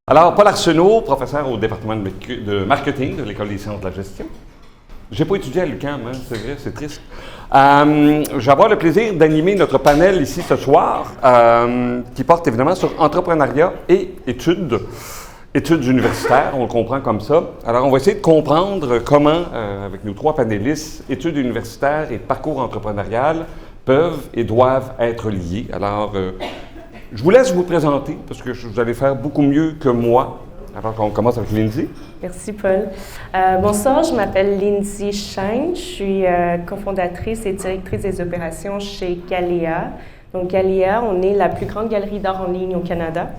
Alors, Paul Arsenault, professeur au département de marketing de l'École des sciences de la gestion. Je n'ai pas étudié à l'UQAM, hein, c'est vrai, c'est triste. Je vais avoir le plaisir d'animer notre panel ici ce soir, qui porte évidemment sur entrepreneuriat et études universitaires, on le comprend comme ça. Alors, on va essayer de comprendre comment, avec nos trois panélistes, études universitaires et parcours entrepreneurial peuvent et doivent être liés. Alors, je vous laisse vous présenter, parce que vous allez faire beaucoup mieux que moi. Alors qu'on commence avec Lindsay. Merci, Paul. Bonsoir, je m'appelle Lindsay Shine. Je suis cofondatrice et directrice des opérations chez Galéa. Donc, Galéa, on est la plus grande galerie d'art en ligne au Canada.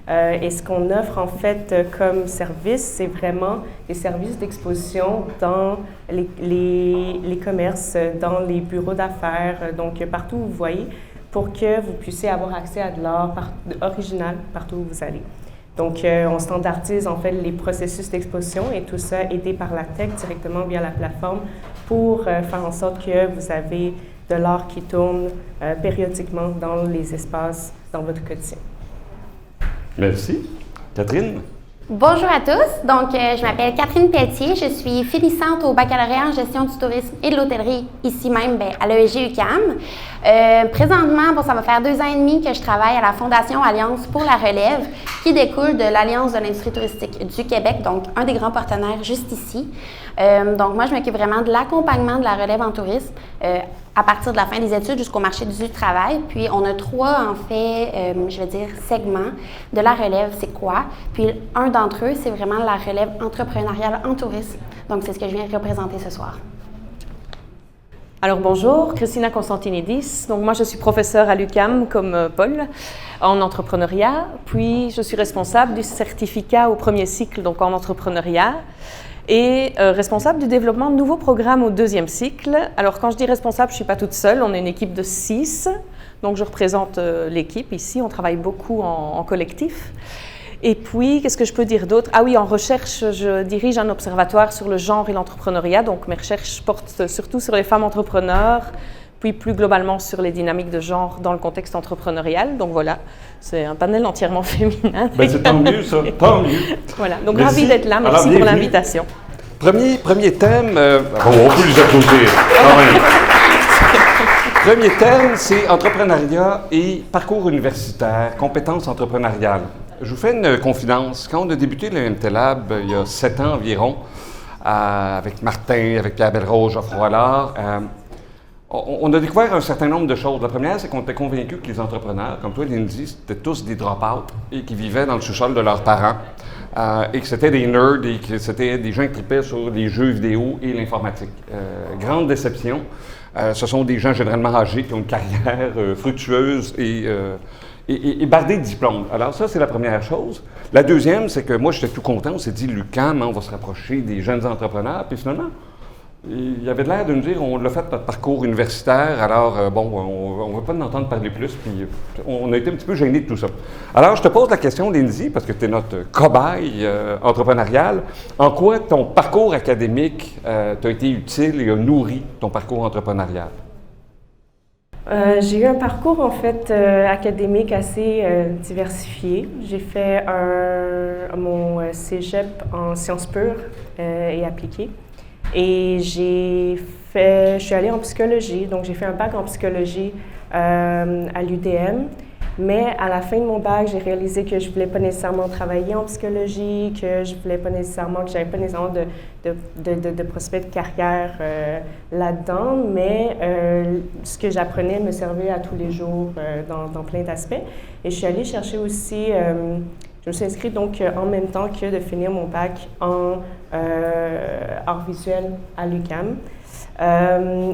Et ce qu'on offre, en fait, comme service, c'est vraiment des services d'exposition dans les commerces, dans les bureaux d'affaires, donc partout où vous voyez, pour que vous puissiez avoir accès à de l'art original partout où vous allez. Donc, on standardise en fait les processus d'exposition et tout ça aidé par la tech directement via la plateforme pour faire en sorte que vous avez de l'art qui tourne périodiquement dans les espaces dans votre quotidien. Merci. Catherine? Bonjour à tous. Donc, je m'appelle Catherine Pelletier. Je suis finissante au baccalauréat en gestion du tourisme et de l'hôtellerie, ici même à l'EEG UQAM. Présentement, ça va faire 2 ans et demi que je travaille à la Fondation Alliance pour la relève, qui découle de l'Alliance de l'industrie touristique du Québec, donc un des grands partenaires juste ici. Donc, moi, je m'occupe vraiment de l'accompagnement de la relève en tourisme à partir de la fin des études jusqu'au marché du travail. Puis, on a 3, en fait, segments de la relève. C'est quoi? Puis, un d'entre eux, c'est vraiment la relève entrepreneuriale en tourisme. Donc, c'est ce que je viens représenter ce soir. Alors bonjour, Christina Constantinidis. Donc moi je suis professeure à l'UQAM comme Paul en entrepreneuriat, puis je suis responsable du certificat au premier cycle donc en entrepreneuriat et responsable du développement de nouveaux programmes au 2e cycle. Alors quand je dis responsable, je ne suis pas toute seule, on est une équipe de 6, donc je représente l'équipe ici, on travaille beaucoup en collectif. Et puis, qu'est-ce que je peux dire d'autre? Ah oui, en recherche, je dirige un observatoire sur le genre et l'entrepreneuriat. Donc, mes recherches portent surtout sur les femmes entrepreneurs, puis plus globalement sur les dynamiques de genre dans le contexte entrepreneurial. Donc voilà, c'est un panel entièrement féminin. Ben, c'est tant mieux, ça, tant mieux. Voilà, donc ravi d'être là. Merci pour l'invitation. Premier thème, on peut les applaudir quand même. Premier thème, c'est entrepreneuriat et parcours universitaire, compétences entrepreneuriales. Je vous fais une confidence. Quand on a débuté le MT Lab il y a 7 ans environ, avec Martin, avec Pierre Belrose, Geoffroy Allard, on a découvert un certain nombre de choses. La première, c'est qu'on était convaincus que les entrepreneurs, comme toi, Lindsay, c'était tous des drop-out et qui vivaient dans le sous-sol de leurs parents et que c'était des nerds et que c'était des gens qui tripaient sur les jeux vidéo et l'informatique. Grande déception. Ce sont des gens généralement âgés qui ont une carrière fructueuse et bardé de diplômes. Alors ça, c'est la première chose. La deuxième, c'est que moi, j'étais tout content. On s'est dit, l'UQAM, on va se rapprocher des jeunes entrepreneurs. Puis finalement, il y avait de l'air de nous dire, on l'a fait notre parcours universitaire, alors on ne veut pas en entendre parler plus. Puis on a été un petit peu gênés de tout ça. Alors, je te pose la question, Lindsay, parce que tu es notre cobaye entrepreneurial. En quoi ton parcours académique t'a été utile et a nourri ton parcours entrepreneurial? J'ai eu un parcours, en fait, académique assez diversifié. J'ai fait mon cégep en sciences pures et appliquées. Et je suis allée en psychologie, donc j'ai fait un bac en psychologie à l'UDM. Mais à la fin de mon bac, j'ai réalisé que je ne voulais pas nécessairement travailler en psychologie, que je voulais pas nécessairement, que j'avais pas nécessairement de prospect de carrière là-dedans, mais ce que j'apprenais me servait à tous les jours dans plein d'aspects. Et je suis allée chercher aussi, je me suis inscrite donc en même temps que de finir mon bac en art visuel à l'UQAM.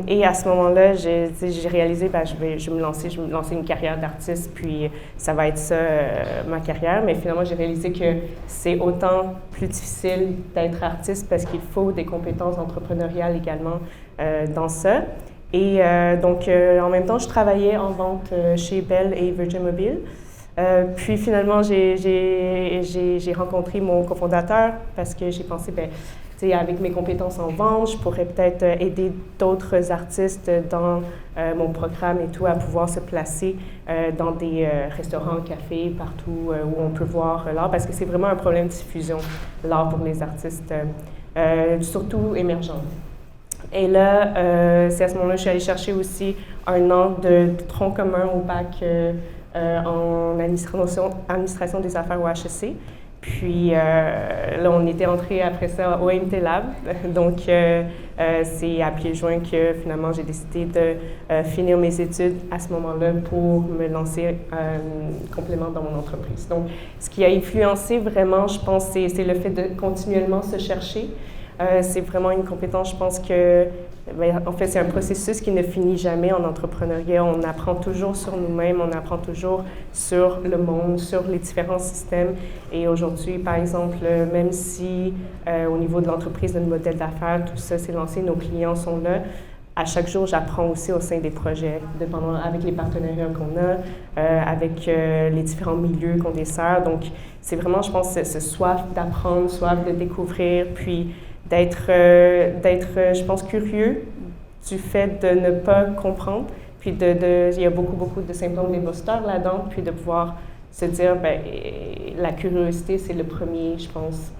Et à ce moment-là, j'ai réalisé je vais me lancer une carrière d'artiste, puis ça va être ça ma carrière. Mais finalement, j'ai réalisé que c'est autant plus difficile d'être artiste parce qu'il faut des compétences entrepreneuriales également dans ça. Et donc, en même temps, je travaillais en vente chez Bell et Virgin Mobile. Puis finalement, j'ai rencontré mon cofondateur parce que j'ai pensé, avec mes compétences en vente, je pourrais peut-être aider d'autres artistes dans mon programme et tout à pouvoir se placer dans des restaurants, cafés, partout où on peut voir l'art, parce que c'est vraiment un problème de diffusion, l'art pour les artistes, surtout émergents. Et là, c'est à ce moment-là que je suis allée chercher aussi un an de tronc commun au bac en administration des affaires au HEC. Puis là, on était entré après ça au OMT Lab. Donc, c'est à pieds joints que finalement j'ai décidé de finir mes études à ce moment-là pour me lancer complètement dans mon entreprise. Donc, ce qui a influencé vraiment, je pense, c'est le fait de continuellement se chercher. C'est vraiment une compétence, je pense que, en fait, c'est un processus qui ne finit jamais en entrepreneuriat. On apprend toujours sur nous-mêmes, on apprend toujours sur le monde, sur les différents systèmes. Et aujourd'hui, par exemple, même si au niveau de l'entreprise, notre modèle d'affaires, tout ça s'est lancé, nos clients sont là, à chaque jour, j'apprends aussi au sein des projets, avec les partenariats qu'on a, avec les différents milieux qu'on dessert. Donc, c'est vraiment, je pense, ce soif d'apprendre, soif de découvrir, puis d'être, je pense, curieux du fait de ne pas comprendre. Puis il y a beaucoup de symptômes d'imposteurs là-dedans, puis de pouvoir se dire, ben, la curiosité, c'est le premier, je pense,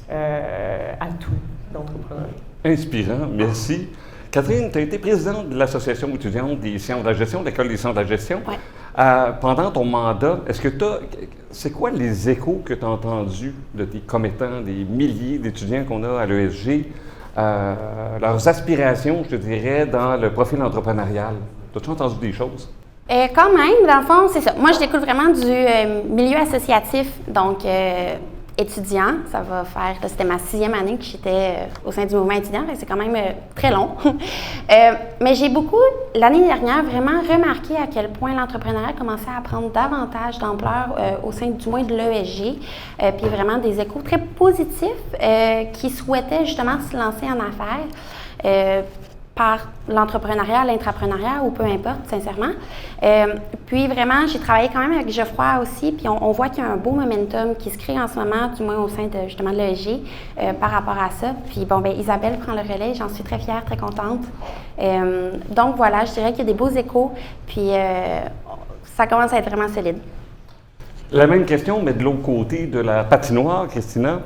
atout d'entrepreneuriat. Inspirant, merci. Catherine, tu as été présidente de l'Association étudiante des sciences de la gestion, de l'École des sciences de la gestion. Ouais. Pendant ton mandat, c'est quoi les échos que tu as entendus de tes commettants, des milliers d'étudiants qu'on a à l'ESG, leurs aspirations, je te dirais, dans le profil entrepreneurial? As-tu entendu des choses? Quand même, dans le fond, c'est ça. Moi, je découle vraiment du milieu associatif, donc étudiant. Ça va faire, là, c'était ma 6e année que j'étais au sein du mouvement étudiant, c'est quand même très long. Mais j'ai beaucoup, l'année dernière, vraiment remarqué à quel point l'entrepreneuriat commençait à prendre davantage d'ampleur au sein du moins de l'ESG, puis vraiment des échos très positifs qui souhaitaient justement se lancer en affaires. Par l'entrepreneuriat, l'intrapreneuriat ou peu importe, sincèrement. Puis vraiment, j'ai travaillé quand même avec Geoffroy aussi, puis on voit qu'il y a un beau momentum qui se crée en ce moment, du moins au sein de justement de l'ESG, par rapport à ça. Puis bon, ben Isabelle prend le relais, j'en suis très fière, très contente. Donc voilà, je dirais qu'il y a des beaux échos, puis ça commence à être vraiment solide. La même question, mais de l'autre côté de la patinoire, Christina.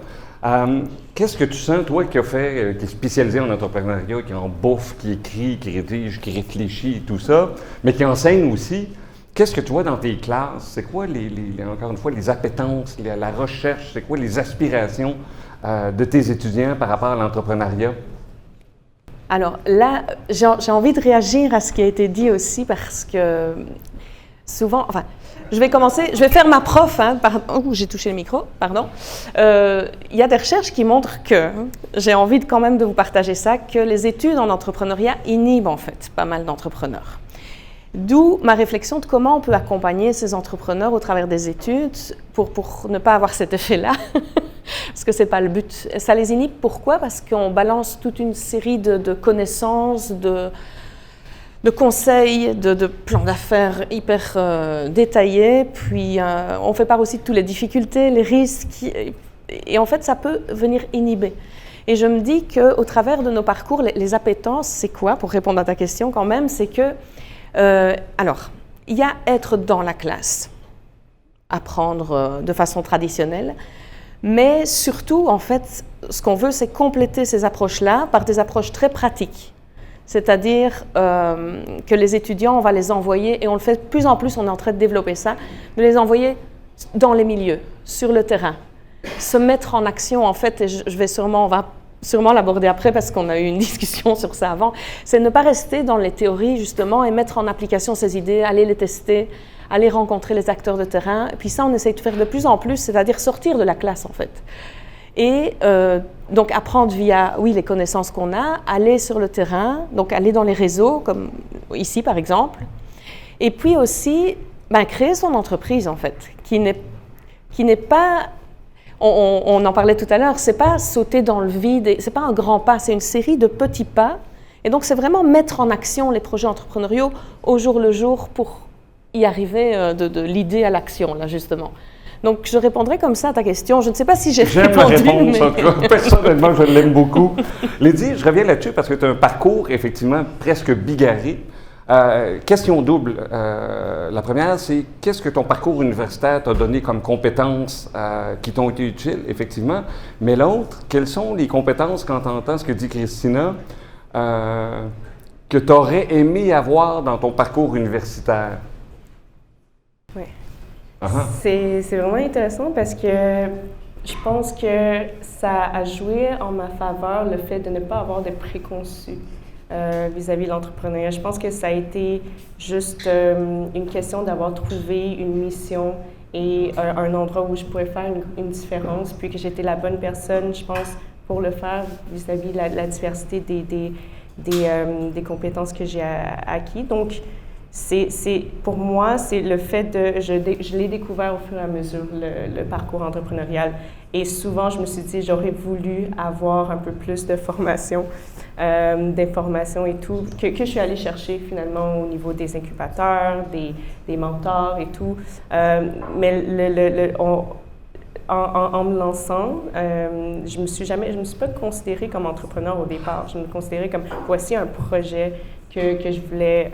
Qu'est-ce que tu sens, toi, qui est spécialisé en entrepreneuriat, qui en bouffe, qui écrit, qui rédige, qui réfléchit, tout ça, mais qui enseigne aussi? Qu'est-ce que tu vois dans tes classes? C'est quoi, encore une fois, les appétences, la recherche? C'est quoi les aspirations de tes étudiants par rapport à l'entrepreneuriat? Alors là, j'ai envie de réagir à ce qui a été dit aussi parce que souvent, enfin, je vais faire ma prof, j'ai touché le micro, pardon. Il y a des recherches qui montrent que, j'ai envie quand même de vous partager ça, que les études en entrepreneuriat inhibent en fait pas mal d'entrepreneurs. D'où ma réflexion de comment on peut accompagner ces entrepreneurs au travers des études pour ne pas avoir cet effet-là, parce que ce n'est pas le but. Ça les inhibe, pourquoi? Parce qu'on balance toute une série de connaissances, de conseils, de plans d'affaires hyper détaillés, puis on fait part aussi de toutes les difficultés, les risques, et en fait ça peut venir inhiber. Et je me dis qu'au travers de nos parcours, les appétences, c'est quoi? Pour répondre à ta question quand même, c'est que, alors, il y a être dans la classe, apprendre de façon traditionnelle, mais surtout, en fait, ce qu'on veut, c'est compléter ces approches-là par des approches très pratiques. C'est-à-dire que les étudiants, on va les envoyer, et on le fait de plus en plus, on est en train de développer ça, de les envoyer dans les milieux, sur le terrain, se mettre en action, en fait, et on va sûrement l'aborder après parce qu'on a eu une discussion sur ça avant, c'est ne pas rester dans les théories, justement, et mettre en application ces idées, aller les tester, aller rencontrer les acteurs de terrain, et puis ça, on essaye de faire de plus en plus, c'est-à-dire sortir de la classe, en fait. Et donc apprendre via, les connaissances qu'on a, aller sur le terrain, donc aller dans les réseaux, comme ici par exemple, et puis aussi créer son entreprise en fait, qui n'est pas, on en parlait tout à l'heure, c'est pas sauter dans le vide, c'est pas un grand pas, c'est une série de petits pas, et donc c'est vraiment mettre en action les projets entrepreneuriaux au jour le jour pour y arriver de l'idée à l'action là justement. Donc, je répondrai comme ça à ta question. Je ne sais pas si j'ai J'aime la répondu, réponse, en tout cas. Personnellement, je l'aime beaucoup. Lydie, je reviens là-dessus parce que tu as un parcours, effectivement, presque bigarré. Question double. La première, c'est qu'est-ce que ton parcours universitaire t'a donné comme compétences qui t'ont été utiles, effectivement. Mais l'autre, quelles sont les compétences, quand tu entends ce que dit Christina, que tu aurais aimé avoir dans ton parcours universitaire? Oui. Uh-huh. C'est vraiment intéressant parce que je pense que ça a joué en ma faveur le fait de ne pas avoir de préconçus vis-à-vis de l'entrepreneuriat. Je pense que ça a été juste une question d'avoir trouvé une mission et un endroit où je pouvais faire une différence, puis que j'étais la bonne personne, je pense, pour le faire vis-à-vis de la diversité des compétences que j'ai acquis. Donc, pour moi, c'est le fait je l'ai découvert au fur et à mesure, le parcours entrepreneurial. Et souvent, je me suis dit, j'aurais voulu avoir un peu plus de formation, d'informations et tout, que je suis allée chercher finalement au niveau des incubateurs, des mentors et tout. Mais en me lançant, je me suis pas considérée comme entrepreneur au départ. Je me considérais comme, voici un projet que je voulais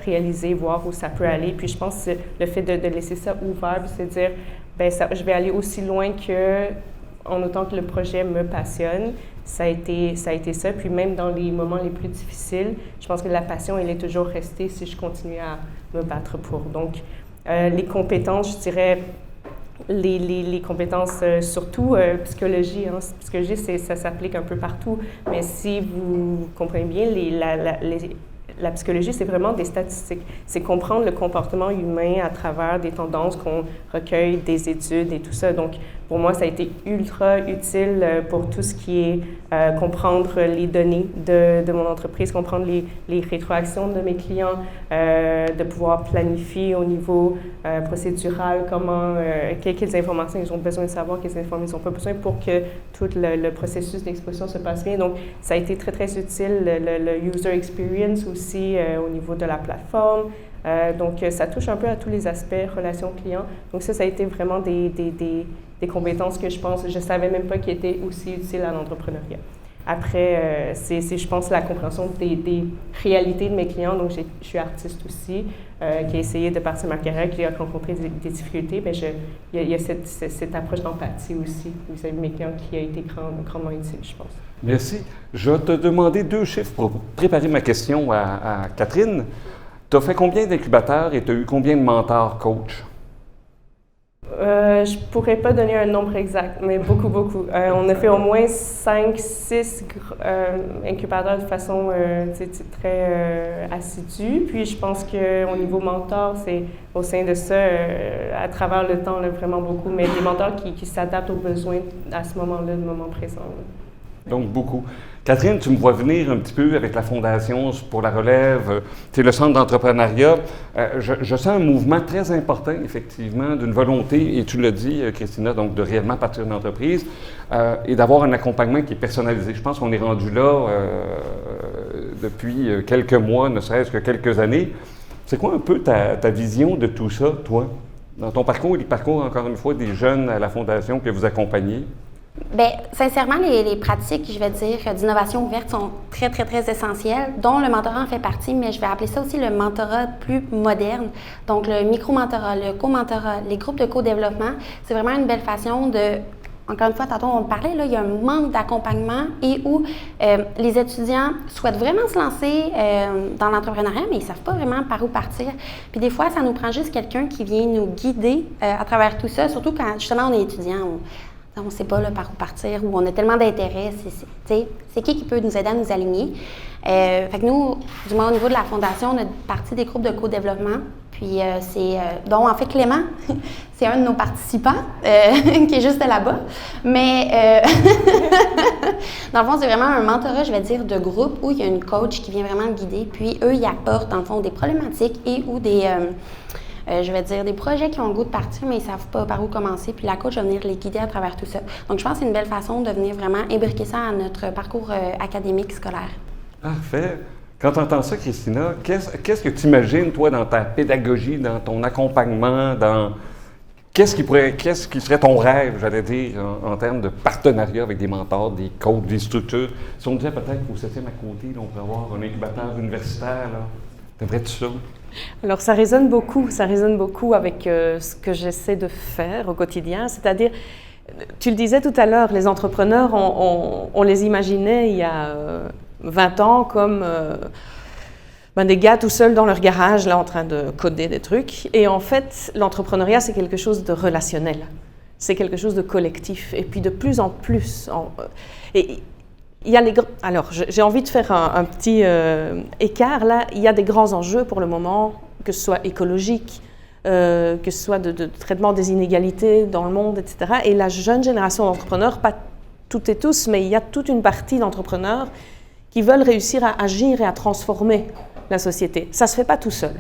réaliser, voir où ça peut aller. Puis je pense que le fait de laisser ça ouvert, puis se dire, ben je vais aller aussi loin en autant que le projet me passionne. Ça a été ça. Puis même dans les moments les plus difficiles, je pense que la passion, elle est toujours restée si je continue à me battre pour. Donc, les compétences, je dirais, les compétences, surtout psychologie. Hein. Psychologie, ça s'applique un peu partout. Mais si vous comprenez bien, la psychologie, c'est vraiment des statistiques. C'est comprendre le comportement humain à travers des tendances qu'on recueille, des études et tout ça. Donc, pour moi, ça a été ultra utile pour tout ce qui est comprendre les données de mon entreprise, comprendre les rétroactions de mes clients, de pouvoir planifier au niveau procédural quelles informations ils ont besoin de savoir, quelles informations ils n'ont pas besoin pour que tout le processus d'exposition se passe bien. Donc, ça a été très, très utile, le user experience aussi au niveau de la plateforme. Donc, ça touche un peu à tous les aspects relation client. Donc, ça a été vraiment des compétences que je pense, je ne savais même pas qui étaient aussi utiles à l'entrepreneuriat. Après, c'est, je pense, la compréhension des réalités de mes clients. Donc, je suis artiste aussi, qui a essayé de partir ma carrière, qui a rencontré des difficultés. Bien, il y a cette approche d'empathie aussi vis-à-vis de mes clients qui a été grandement utile, je pense. Merci. Je vais te demander 2 chiffres pour préparer ma question à Catherine. Tu as fait combien d'incubateurs et tu as eu combien de mentors coach? Je ne pourrais pas donner un nombre exact, mais beaucoup, beaucoup. On a fait au moins 5-6 incubateurs de façon très assidue. Puis je pense qu'au niveau mentor, c'est au sein de ça, à travers le temps, là, vraiment beaucoup. Mais des mentors qui s'adaptent aux besoins à ce moment-là, le moment présent. Là. Donc, beaucoup. Catherine, tu me vois venir un petit peu avec la Fondation pour la relève, le centre d'entrepreneuriat. Je sens un mouvement très important, effectivement, d'une volonté, et tu l'as dit, Christina, donc de réellement partir d'une entreprise et d'avoir un accompagnement qui est personnalisé. Je pense qu'on est rendu là depuis quelques mois, ne serait-ce que quelques années. C'est quoi un peu ta vision de tout ça, toi, dans ton parcours et le parcours, encore une fois, des jeunes à la Fondation que vous accompagnez? Bien, sincèrement, les pratiques, je vais dire, d'innovation ouverte sont très, très, très essentielles, dont le mentorat en fait partie, mais je vais appeler ça aussi le mentorat plus moderne. Donc, le micro-mentorat, le co-mentorat, les groupes de co-développement, c'est vraiment une belle façon de... Encore une fois, tantôt on parlait, là, il y a un manque d'accompagnement et où les étudiants souhaitent vraiment se lancer dans l'entrepreneuriat, mais ils ne savent pas vraiment par où partir. Puis des fois, ça nous prend juste quelqu'un qui vient nous guider à travers tout ça, surtout quand justement on est étudiant. On ne sait pas là, par où partir, ou on a tellement d'intérêts. C'est qui peut nous aider à nous aligner? Fait que nous, du moins au niveau de la Fondation, on a partie des groupes de co-développement. Puis dont en fait Clément, c'est un de nos participants qui est juste là-bas. Mais dans le fond, c'est vraiment un mentorat, je vais dire, de groupe où il y a une coach qui vient vraiment guider. Puis eux, ils apportent dans le fond des problématiques et ou des... je vais dire, des projets qui ont le goût de partir, mais ils ne savent pas par où commencer. Puis la coach va venir les guider à travers tout ça. Donc, je pense que c'est une belle façon de venir vraiment imbriquer ça à notre parcours académique scolaire. Parfait. Quand tu entends ça, Christina, qu'est-ce que tu imagines, toi, dans ta pédagogie, dans ton accompagnement, qu'est-ce qui serait ton rêve, j'allais dire, en termes de partenariat avec des mentors, des coachs, des structures? Si on disait peut-être qu'au 7e à côté, là, on pourrait avoir un incubateur universitaire, là, t'aimerais-tu ça? Alors ça résonne beaucoup avec ce que j'essaie de faire au quotidien, c'est-à-dire, tu le disais tout à l'heure, les entrepreneurs, on les imaginait il y a 20 ans comme des gars tout seuls dans leur garage, là, en train de coder des trucs. Et en fait, l'entrepreneuriat, c'est quelque chose de relationnel. C'est quelque chose de collectif. Et puis de plus en plus... Alors, j'ai envie de faire un petit écart, là. Il y a des grands enjeux pour le moment, que ce soit écologique, que ce soit de traitement des inégalités dans le monde, etc. Et la jeune génération d'entrepreneurs, pas toutes et tous, mais il y a toute une partie d'entrepreneurs qui veulent réussir à agir et à transformer la société. Ça ne se fait pas tout seul.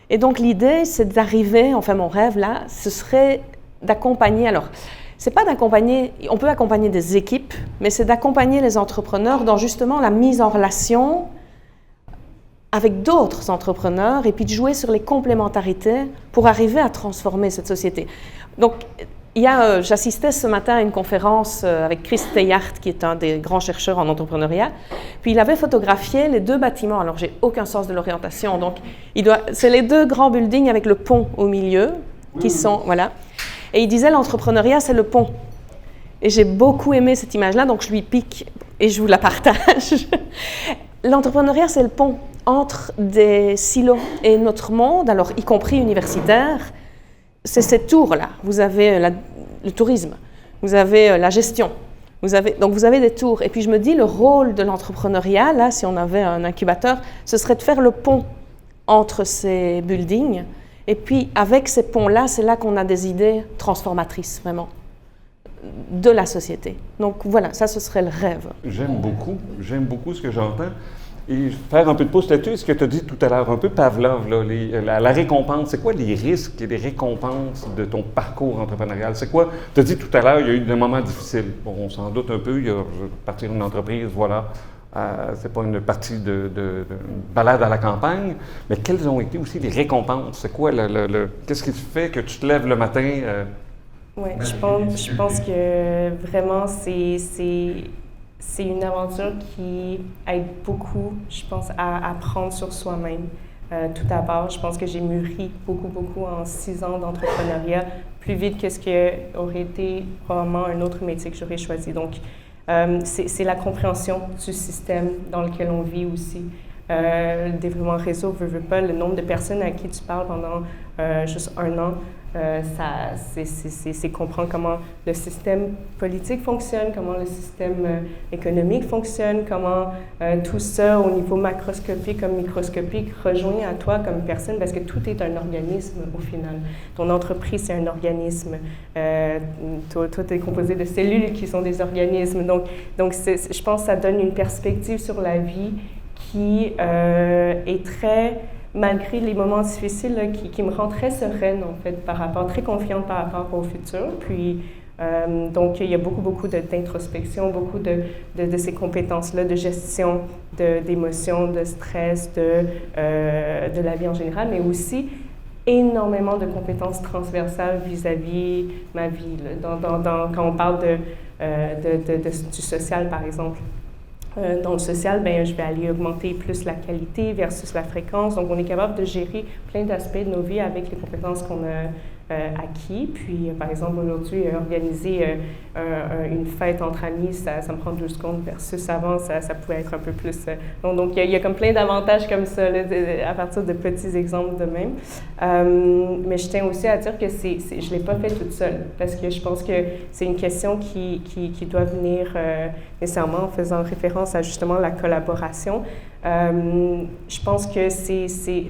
Et donc l'idée, c'est d'arriver, enfin mon rêve là, ce serait d'accompagner, alors c'est pas d'accompagner, on peut accompagner des équipes, mais c'est d'accompagner les entrepreneurs dans justement la mise en relation avec d'autres entrepreneurs et puis de jouer sur les complémentarités pour arriver à transformer cette société. Donc, j'assistais ce matin à une conférence avec Chris Teyart, qui est un des grands chercheurs en entrepreneuriat. Puis il avait photographié les 2 bâtiments. Alors, j'ai aucun sens de l'orientation. Donc, c'est les 2 grands buildings avec le pont au milieu qui sont, voilà. Et il disait l'entrepreneuriat, c'est le pont. Et j'ai beaucoup aimé cette image-là, donc je lui pique et je vous la partage. L'entrepreneuriat, c'est le pont entre des silos et notre monde, alors y compris universitaire. C'est cette tour-là. Vous avez le tourisme, vous avez la gestion, donc vous avez des tours. Et puis je me dis, le rôle de l'entrepreneuriat, là, si on avait un incubateur, ce serait de faire le pont entre ces buildings. Et puis avec ces ponts-là, c'est là qu'on a des idées transformatrices, vraiment, de la société. Donc voilà, ça, ce serait le rêve. J'aime beaucoup ce que j'entends. Et faire un peu de pouce là-dessus, ce que tu as dit tout à l'heure, un peu Pavlov, là, la récompense, c'est quoi les risques et les récompenses de ton parcours entrepreneurial? C'est quoi? Tu as dit tout à l'heure, il y a eu des moments difficiles. Bon, on s'en doute un peu, il y a partir d'une entreprise, voilà. C'est pas une partie de balade à la campagne, mais quelles ont été aussi les récompenses? C'est quoi qu'est-ce qui fait que tu te lèves le matin? Oui, je pense que vraiment, c'est une aventure qui aide beaucoup, je pense, à apprendre sur soi-même. Tout d'abord, je pense que j'ai mûri beaucoup en 6 ans d'entrepreneuriat, plus vite que ce qui aurait été probablement un autre métier que j'aurais choisi. Donc, c'est la compréhension du système dans lequel on vit aussi. Le développement réseau, veut pas, le nombre de personnes à qui tu parles pendant juste 1 an, c'est comprendre comment le système politique fonctionne, comment le système économique fonctionne, comment tout ça au niveau macroscopique comme microscopique rejoint à toi comme personne, parce que tout est un organisme au final. Ton entreprise, c'est un organisme. Toi, tu es composé de cellules qui sont des organismes. Donc je pense que ça donne une perspective sur la vie qui est très... malgré les moments difficiles, là, qui me rend très sereine, en fait, très confiante par rapport au futur. Puis, donc, il y a beaucoup d'introspection, beaucoup de ces compétences-là, de gestion d'émotions, de stress, de la vie en général, mais aussi énormément de compétences transversales vis-à-vis ma vie. Là. Quand on parle du social, par exemple, dans le social, je vais aller augmenter plus la qualité versus la fréquence. Donc, on est capable de gérer plein d'aspects de nos vies avec les compétences qu'on a acquis. Puis, par exemple, aujourd'hui, organiser une fête entre amis, ça me prend 2 secondes versus avant, ça pouvait être un peu plus... donc, il y a comme plein d'avantages comme ça, là, à partir de petits exemples de même. Mais je tiens aussi à dire que je ne l'ai pas fait toute seule, parce que je pense que c'est une question qui doit venir nécessairement en faisant référence à justement la collaboration. Je pense que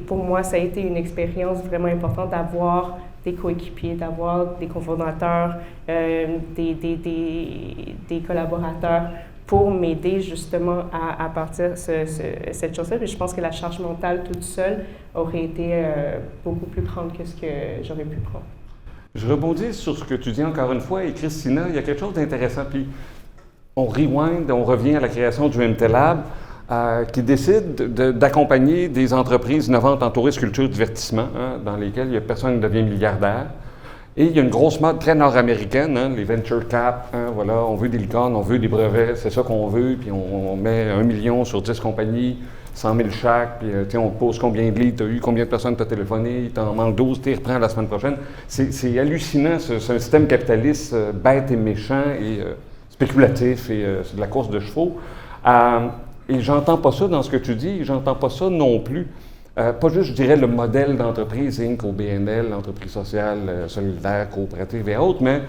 pour moi, ça a été une expérience vraiment importante d'avoir des coéquipiers, d'avoir des cofondateurs, des collaborateurs pour m'aider justement à partir cette chose-là. Puis je pense que la charge mentale toute seule aurait été beaucoup plus grande que ce que j'aurais pu prendre. Je rebondis sur ce que tu dis encore une fois, et Christina, il y a quelque chose d'intéressant. Puis on rewind, on revient à la création du MT Lab, qui décide d'accompagner des entreprises innovantes en tourisme, culture, divertissement, dans lesquelles personne ne devient milliardaire. Et il y a une grosse mode très nord-américaine, hein, les venture cap, hein, voilà, on veut des licornes, on veut des brevets, c'est ça qu'on veut, puis on met 1 million sur 10 compagnies, 100 000 chaque, puis on te pose combien de leads tu as eu, combien de personnes tu as téléphoné, il t'en manque 12, tu les reprends la semaine prochaine. C'est hallucinant, c'est un système capitaliste bête et méchant et spéculatif, et c'est de la course de chevaux. Et j'entends pas ça dans ce que tu dis, j'entends pas ça non plus. Pas juste, je dirais, le modèle d'entreprise Inc. au BNL, l'entreprise sociale, solidaire, coopérative et autres, mais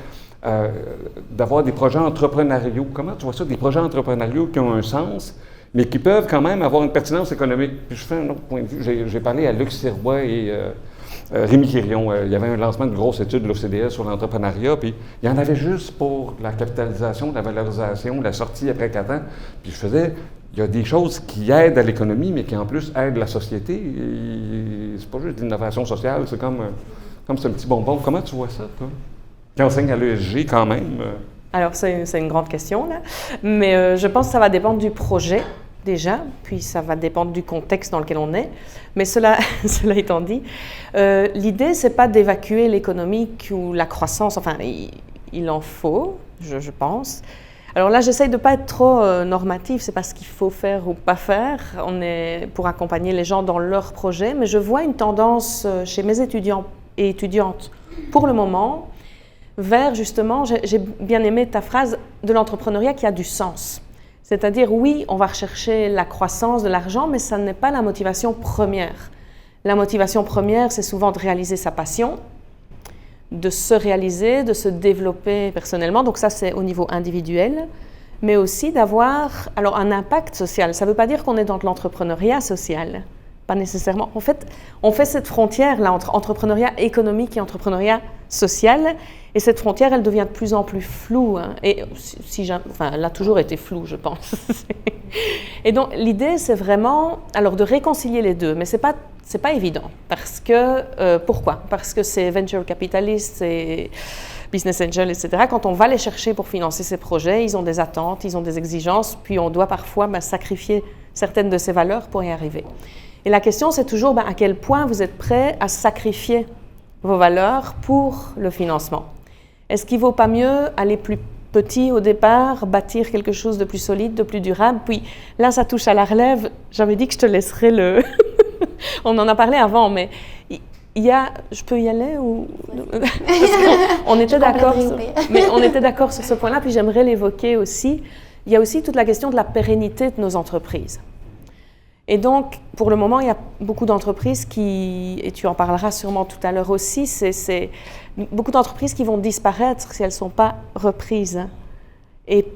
d'avoir des projets entrepreneuriaux. Comment tu vois ça? Des projets entrepreneuriaux qui ont un sens, mais qui peuvent quand même avoir une pertinence économique. Puis je fais un autre point de vue. J'ai parlé à Luc Sirois et Rémi Quirion. Il y avait un lancement de grosse étude de l'OCDE sur l'entrepreneuriat, puis il y en avait juste pour la capitalisation, la valorisation, la sortie après 4 ans. Puis je faisais... Il y a des choses qui aident à l'économie, mais qui en plus aident la société. C'est pas juste de l'innovation sociale, c'est comme c'est un petit bonbon. Comment tu vois ça, toi? Qui enseigne à l'ESG quand même? Alors, c'est une grande question, là. Mais je pense que ça va dépendre du projet, déjà, puis ça va dépendre du contexte dans lequel on est. Mais cela étant dit, l'idée, c'est pas d'évacuer l'économique ou la croissance. Enfin, il en faut, je pense. Alors là, j'essaye de ne pas être trop normative, c'est pas ce qu'il faut faire ou pas faire. On est pour accompagner les gens dans leurs projets, mais je vois une tendance chez mes étudiants et étudiantes, pour le moment, vers justement, j'ai bien aimé ta phrase, de l'entrepreneuriat qui a du sens. C'est-à-dire, oui, on va rechercher la croissance de l'argent, mais ça n'est pas la motivation première. La motivation première, c'est souvent de réaliser sa passion, de se réaliser, de se développer personnellement. Donc ça, c'est au niveau individuel, mais aussi d'avoir un impact social. Ça ne veut pas dire qu'on est dans de l'entrepreneuriat social, pas nécessairement. En fait, on fait cette frontière-là entre entrepreneuriat économique et entrepreneuriat social, et cette frontière, elle devient de plus en plus floue. Hein. Et elle a toujours été floue, je pense. Et donc, l'idée, c'est vraiment de réconcilier les deux, mais c'est pas évident. Parce que, pourquoi? Parce que ces venture capitalistes, ces business angels, etc., quand on va les chercher pour financer ces projets, ils ont des attentes, ils ont des exigences, puis on doit parfois sacrifier certaines de ces valeurs pour y arriver. Et la question, c'est toujours à quel point vous êtes prêt à sacrifier vos valeurs pour le financement. Est-ce qu'il ne vaut pas mieux aller plus petit au départ, bâtir quelque chose de plus solide, de plus durable? Puis là, ça touche à la relève. J'avais dit que je te laisserais le... On en a parlé avant, mais je peux y aller ou... on était d'accord on était d'accord sur ce point-là, puis j'aimerais l'évoquer aussi. Il y a aussi toute la question de la pérennité de nos entreprises. Et donc, pour le moment, il y a beaucoup d'entreprises et tu en parleras sûrement tout à l'heure aussi, c'est beaucoup d'entreprises qui vont disparaître si elles ne sont pas reprises. Et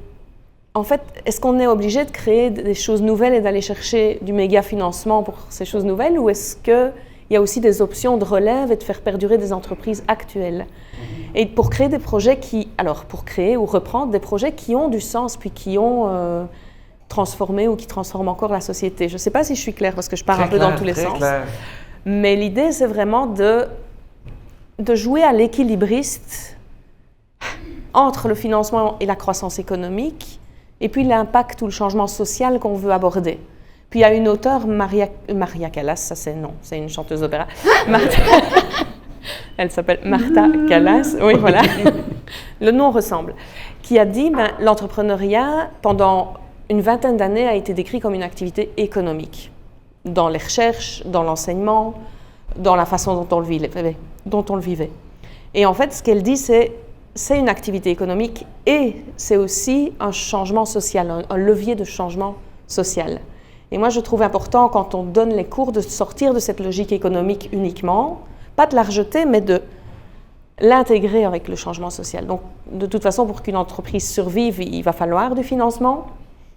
en fait, est-ce qu'on est obligé de créer des choses nouvelles et d'aller chercher du méga financement pour ces choses nouvelles, ou est-ce qu'il y a aussi des options de relève et de faire perdurer des entreprises actuelles? Et pour créer des projets pour créer ou reprendre des projets qui ont du sens, puis qui ont transformé ou qui transforment encore la société. Je ne sais pas si je suis claire parce que je pars un peu dans tous les sens. Clair. Mais l'idée, c'est vraiment de jouer à l'équilibriste entre le financement et la croissance économique, et puis l'impact ou le changement social qu'on veut aborder. Puis il y a une auteure, Maria Callas, c'est une chanteuse d'opéra. Elle s'appelle Martha Callas, oui voilà, le nom ressemble, qui a dit l'entrepreneuriat, pendant une vingtaine d'années, a été décrit comme une activité économique, dans les recherches, dans l'enseignement, dans la façon dont on le vivait. Et en fait, ce qu'elle dit, c'est une activité économique et c'est aussi un changement social, un levier de changement social. Et moi, je trouve important, quand on donne les cours, de sortir de cette logique économique uniquement, pas de la rejeter, mais de l'intégrer avec le changement social. Donc, de toute façon, pour qu'une entreprise survive, il va falloir du financement.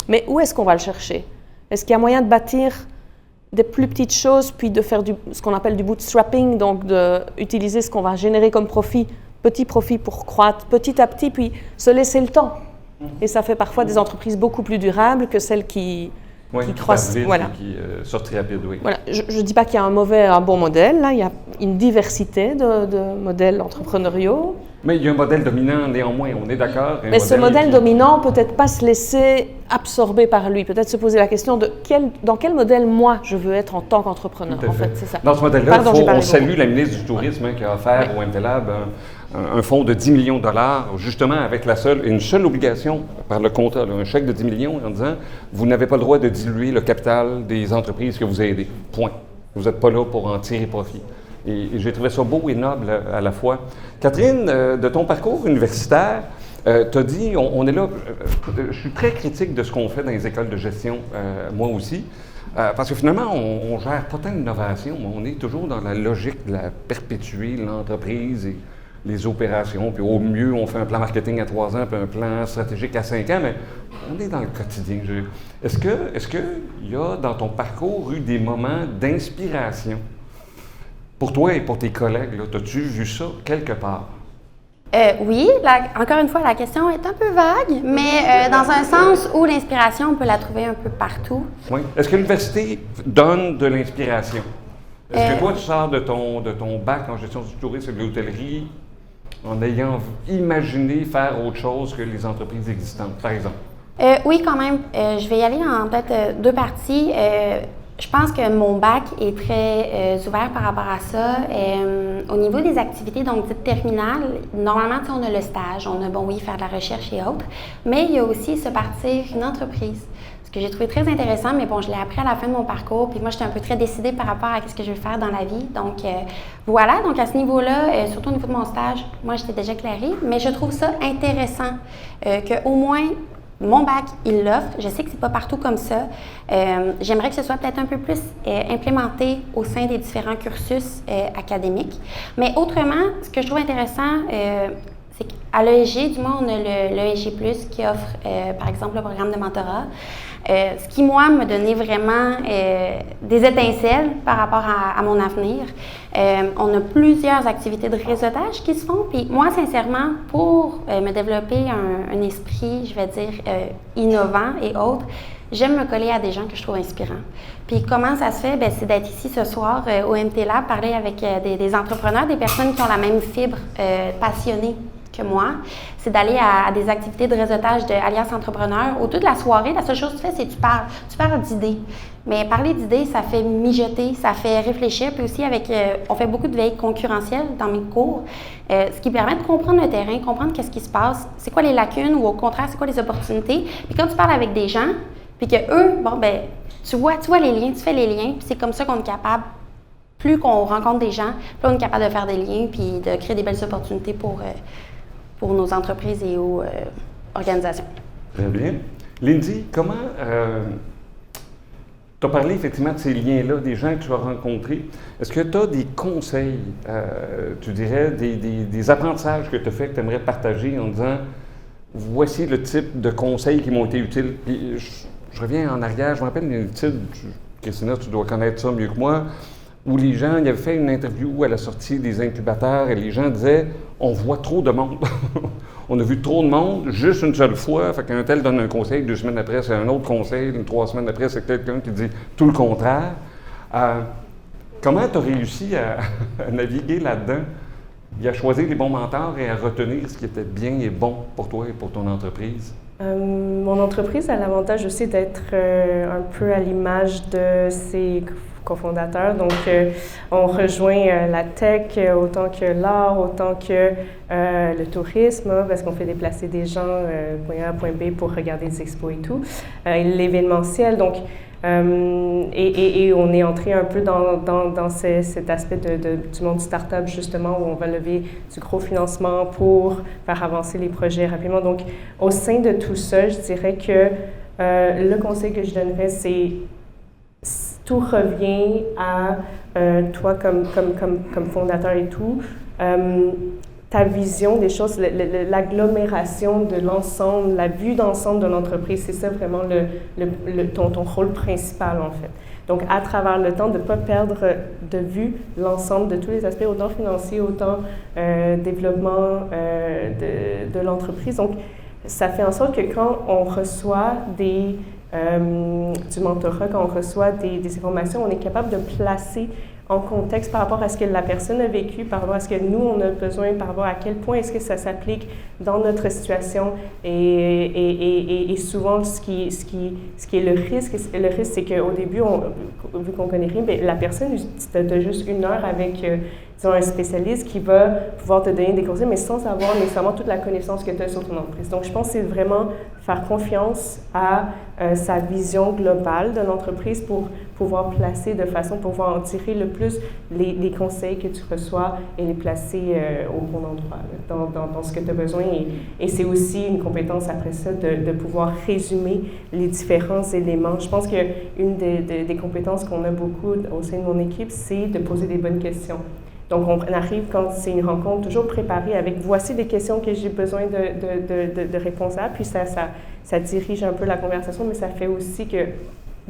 Mais où est-ce qu'on va le chercher? Est-ce qu'il y a moyen de bâtir des plus petites choses, puis de faire ce qu'on appelle du bootstrapping, donc d'utiliser ce qu'on va générer comme profit, petit profit pour croître petit à petit, puis se laisser le temps. Et ça fait parfois des entreprises beaucoup plus durables que celles qui croissent. Voilà. Qui sortent très rapide, oui. Voilà. Je ne dis pas qu'il y a un bon modèle, là. Il y a une diversité de modèles entrepreneuriaux. Mais il y a un modèle dominant, néanmoins, on est d'accord. Mais ce modèle dominant, peut-être pas se laisser absorber par lui, peut-être se poser la question de dans quel modèle, moi, je veux être en tant qu'entrepreneur. En fait, c'est ça. Dans ce modèle-là, on salue la ministre du Tourisme qui a offert au MTLab un fonds de 10 millions de dollars, justement avec une seule obligation par le contrat, un chèque de 10 millions en disant « Vous n'avez pas le droit de diluer le capital des entreprises que vous aidez. Point. Vous n'êtes pas là pour en tirer profit. » Et j'ai trouvé ça beau et noble à la fois. Catherine, de ton parcours universitaire, tu as dit, on est là, je suis très critique de ce qu'on fait dans les écoles de gestion, moi aussi, parce que finalement, on ne gère pas tant d'innovation, on est toujours dans la logique de la perpétuer l'entreprise et les opérations, puis au mieux, on fait un plan marketing à 3 ans, puis un plan stratégique à 5 ans, mais on est dans le quotidien. Est-ce qu'il y a dans ton parcours eu des moments d'inspiration pour toi et pour tes collègues? As-tu vu ça quelque part? Oui, encore une fois, la question est un peu vague, mais dans un sens où l'inspiration, on peut la trouver un peu partout. Oui. Est-ce que l'université donne de l'inspiration? Est-ce que toi, tu sors de ton bac en gestion du tourisme et de l'hôtellerie en ayant imaginé faire autre chose que les entreprises existantes, par exemple? Oui, quand même. Je vais y aller en peut-être 2 parties. Je pense que mon bac est très ouvert par rapport à ça. Au niveau des activités, donc dites terminales, normalement, on a le stage, on a, faire de la recherche et autres, mais il y a aussi se partir une entreprise. Ce que j'ai trouvé très intéressant, mais bon, je l'ai appris à la fin de mon parcours, puis moi, j'étais un peu très décidée par rapport à ce que je veux faire dans la vie. Donc, voilà, donc à ce niveau-là, surtout au niveau de mon stage, moi, j'étais déjà éclairée, mais je trouve ça intéressant qu'au moins, mon bac, il l'offre. Je sais que c'est pas partout comme ça. J'aimerais que ce soit peut-être un peu plus implémenté au sein des différents cursus académiques. Mais autrement, ce que je trouve intéressant, c'est qu'à l'ESG, du moins, on a l'ESG+, qui offre, par exemple, le programme de mentorat. Ce qui, moi, me donnait vraiment des étincelles par rapport à mon avenir. On a plusieurs activités de réseautage qui se font. Puis moi, sincèrement, pour me développer un esprit, je vais dire, innovant et autres, j'aime me coller à des gens que je trouve inspirants. Puis comment ça se fait? Bien, c'est d'être ici ce soir au MT Lab, parler avec des entrepreneurs, des personnes qui ont la même fibre passionnée que moi, c'est d'aller à des activités de réseautage de Alliance Entrepreneurs. Autour de la soirée, la seule chose que tu fais, c'est que tu parles d'idées. Mais parler d'idées, ça fait mijoter, ça fait réfléchir. Puis aussi, on fait beaucoup de veille concurrentielle dans mes cours, ce qui permet de comprendre le terrain, comprendre qu'est-ce qui se passe, c'est quoi les lacunes ou au contraire, c'est quoi les opportunités. Puis quand tu parles avec des gens, puis que eux, tu vois les liens, tu fais les liens, puis c'est comme ça qu'on est capable. Plus qu'on rencontre des gens, plus on est capable de faire des liens puis de créer des belles opportunités pour nos entreprises et aux organisations. Très bien. Lindy, comment tu as parlé effectivement de ces liens-là, des gens que tu as rencontrés. Est-ce que tu as des conseils, tu dirais, des apprentissages que tu as fait, que tu aimerais partager en disant voici le type de conseils qui m'ont été utiles? Puis, je reviens en arrière, je me rappelle une étude, Christina, tu dois connaître ça mieux que moi, où les gens, il avait fait une interview à la sortie des incubateurs et les gens disaient « on voit trop de monde, on a vu trop de monde juste une seule fois, fait qu'un tel donne un conseil, 2 semaines après c'est un autre conseil, 3 semaines après c'est quelqu'un qui dit tout le contraire ». Comment tu as réussi à naviguer là-dedans et à choisir les bons mentors et à retenir ce qui était bien et bon pour toi et pour ton entreprise? Mon entreprise a l'avantage aussi d'être un peu à l'image de ses cofondateurs. Donc, on rejoint la tech autant que l'art, autant que le tourisme, parce qu'on fait déplacer des gens point A à point B pour regarder des expos et tout. L'événementiel, donc, et on est entré un peu dans cet aspect du monde du start-up, justement, où on va lever du gros financement pour faire avancer les projets rapidement. Donc, au sein de tout ça, je dirais que le conseil que je donnerais, c'est tout revient à toi comme fondateur et tout, ta vision des choses, l'agglomération de l'ensemble, la vue d'ensemble de l'entreprise, c'est ça vraiment ton rôle principal en fait. Donc à travers le temps, de ne pas perdre de vue l'ensemble de tous les aspects, autant financiers, autant développement de l'entreprise. Donc ça fait en sorte que quand on reçoit du mentorat, quand on reçoit des informations, on est capable de placer en contexte par rapport à ce que la personne a vécu, par rapport à ce que nous, on a besoin, par rapport à quel point est-ce que ça s'applique dans notre situation. Et souvent, ce qui est le risque, c'est qu'au début, vu qu'on connaît rien, bien, la personne, tu as juste 1 heure avec disons, un spécialiste qui va pouvoir te donner des conseils, mais sans avoir nécessairement toute la connaissance que tu as sur ton entreprise. Donc, je pense que c'est vraiment faire confiance à sa vision globale de l'entreprise pour pouvoir placer de façon, pour pouvoir en tirer le plus les conseils que tu reçois et les placer au bon endroit, dans ce que tu as besoin. Et c'est aussi une compétence après ça de pouvoir résumer les différents éléments. Je pense qu'une des compétences qu'on a beaucoup au sein de mon équipe, c'est de poser des bonnes questions. Donc, on arrive quand c'est une rencontre toujours préparée avec voici des questions que j'ai besoin de réponses à, puis ça dirige un peu la conversation, mais ça fait aussi que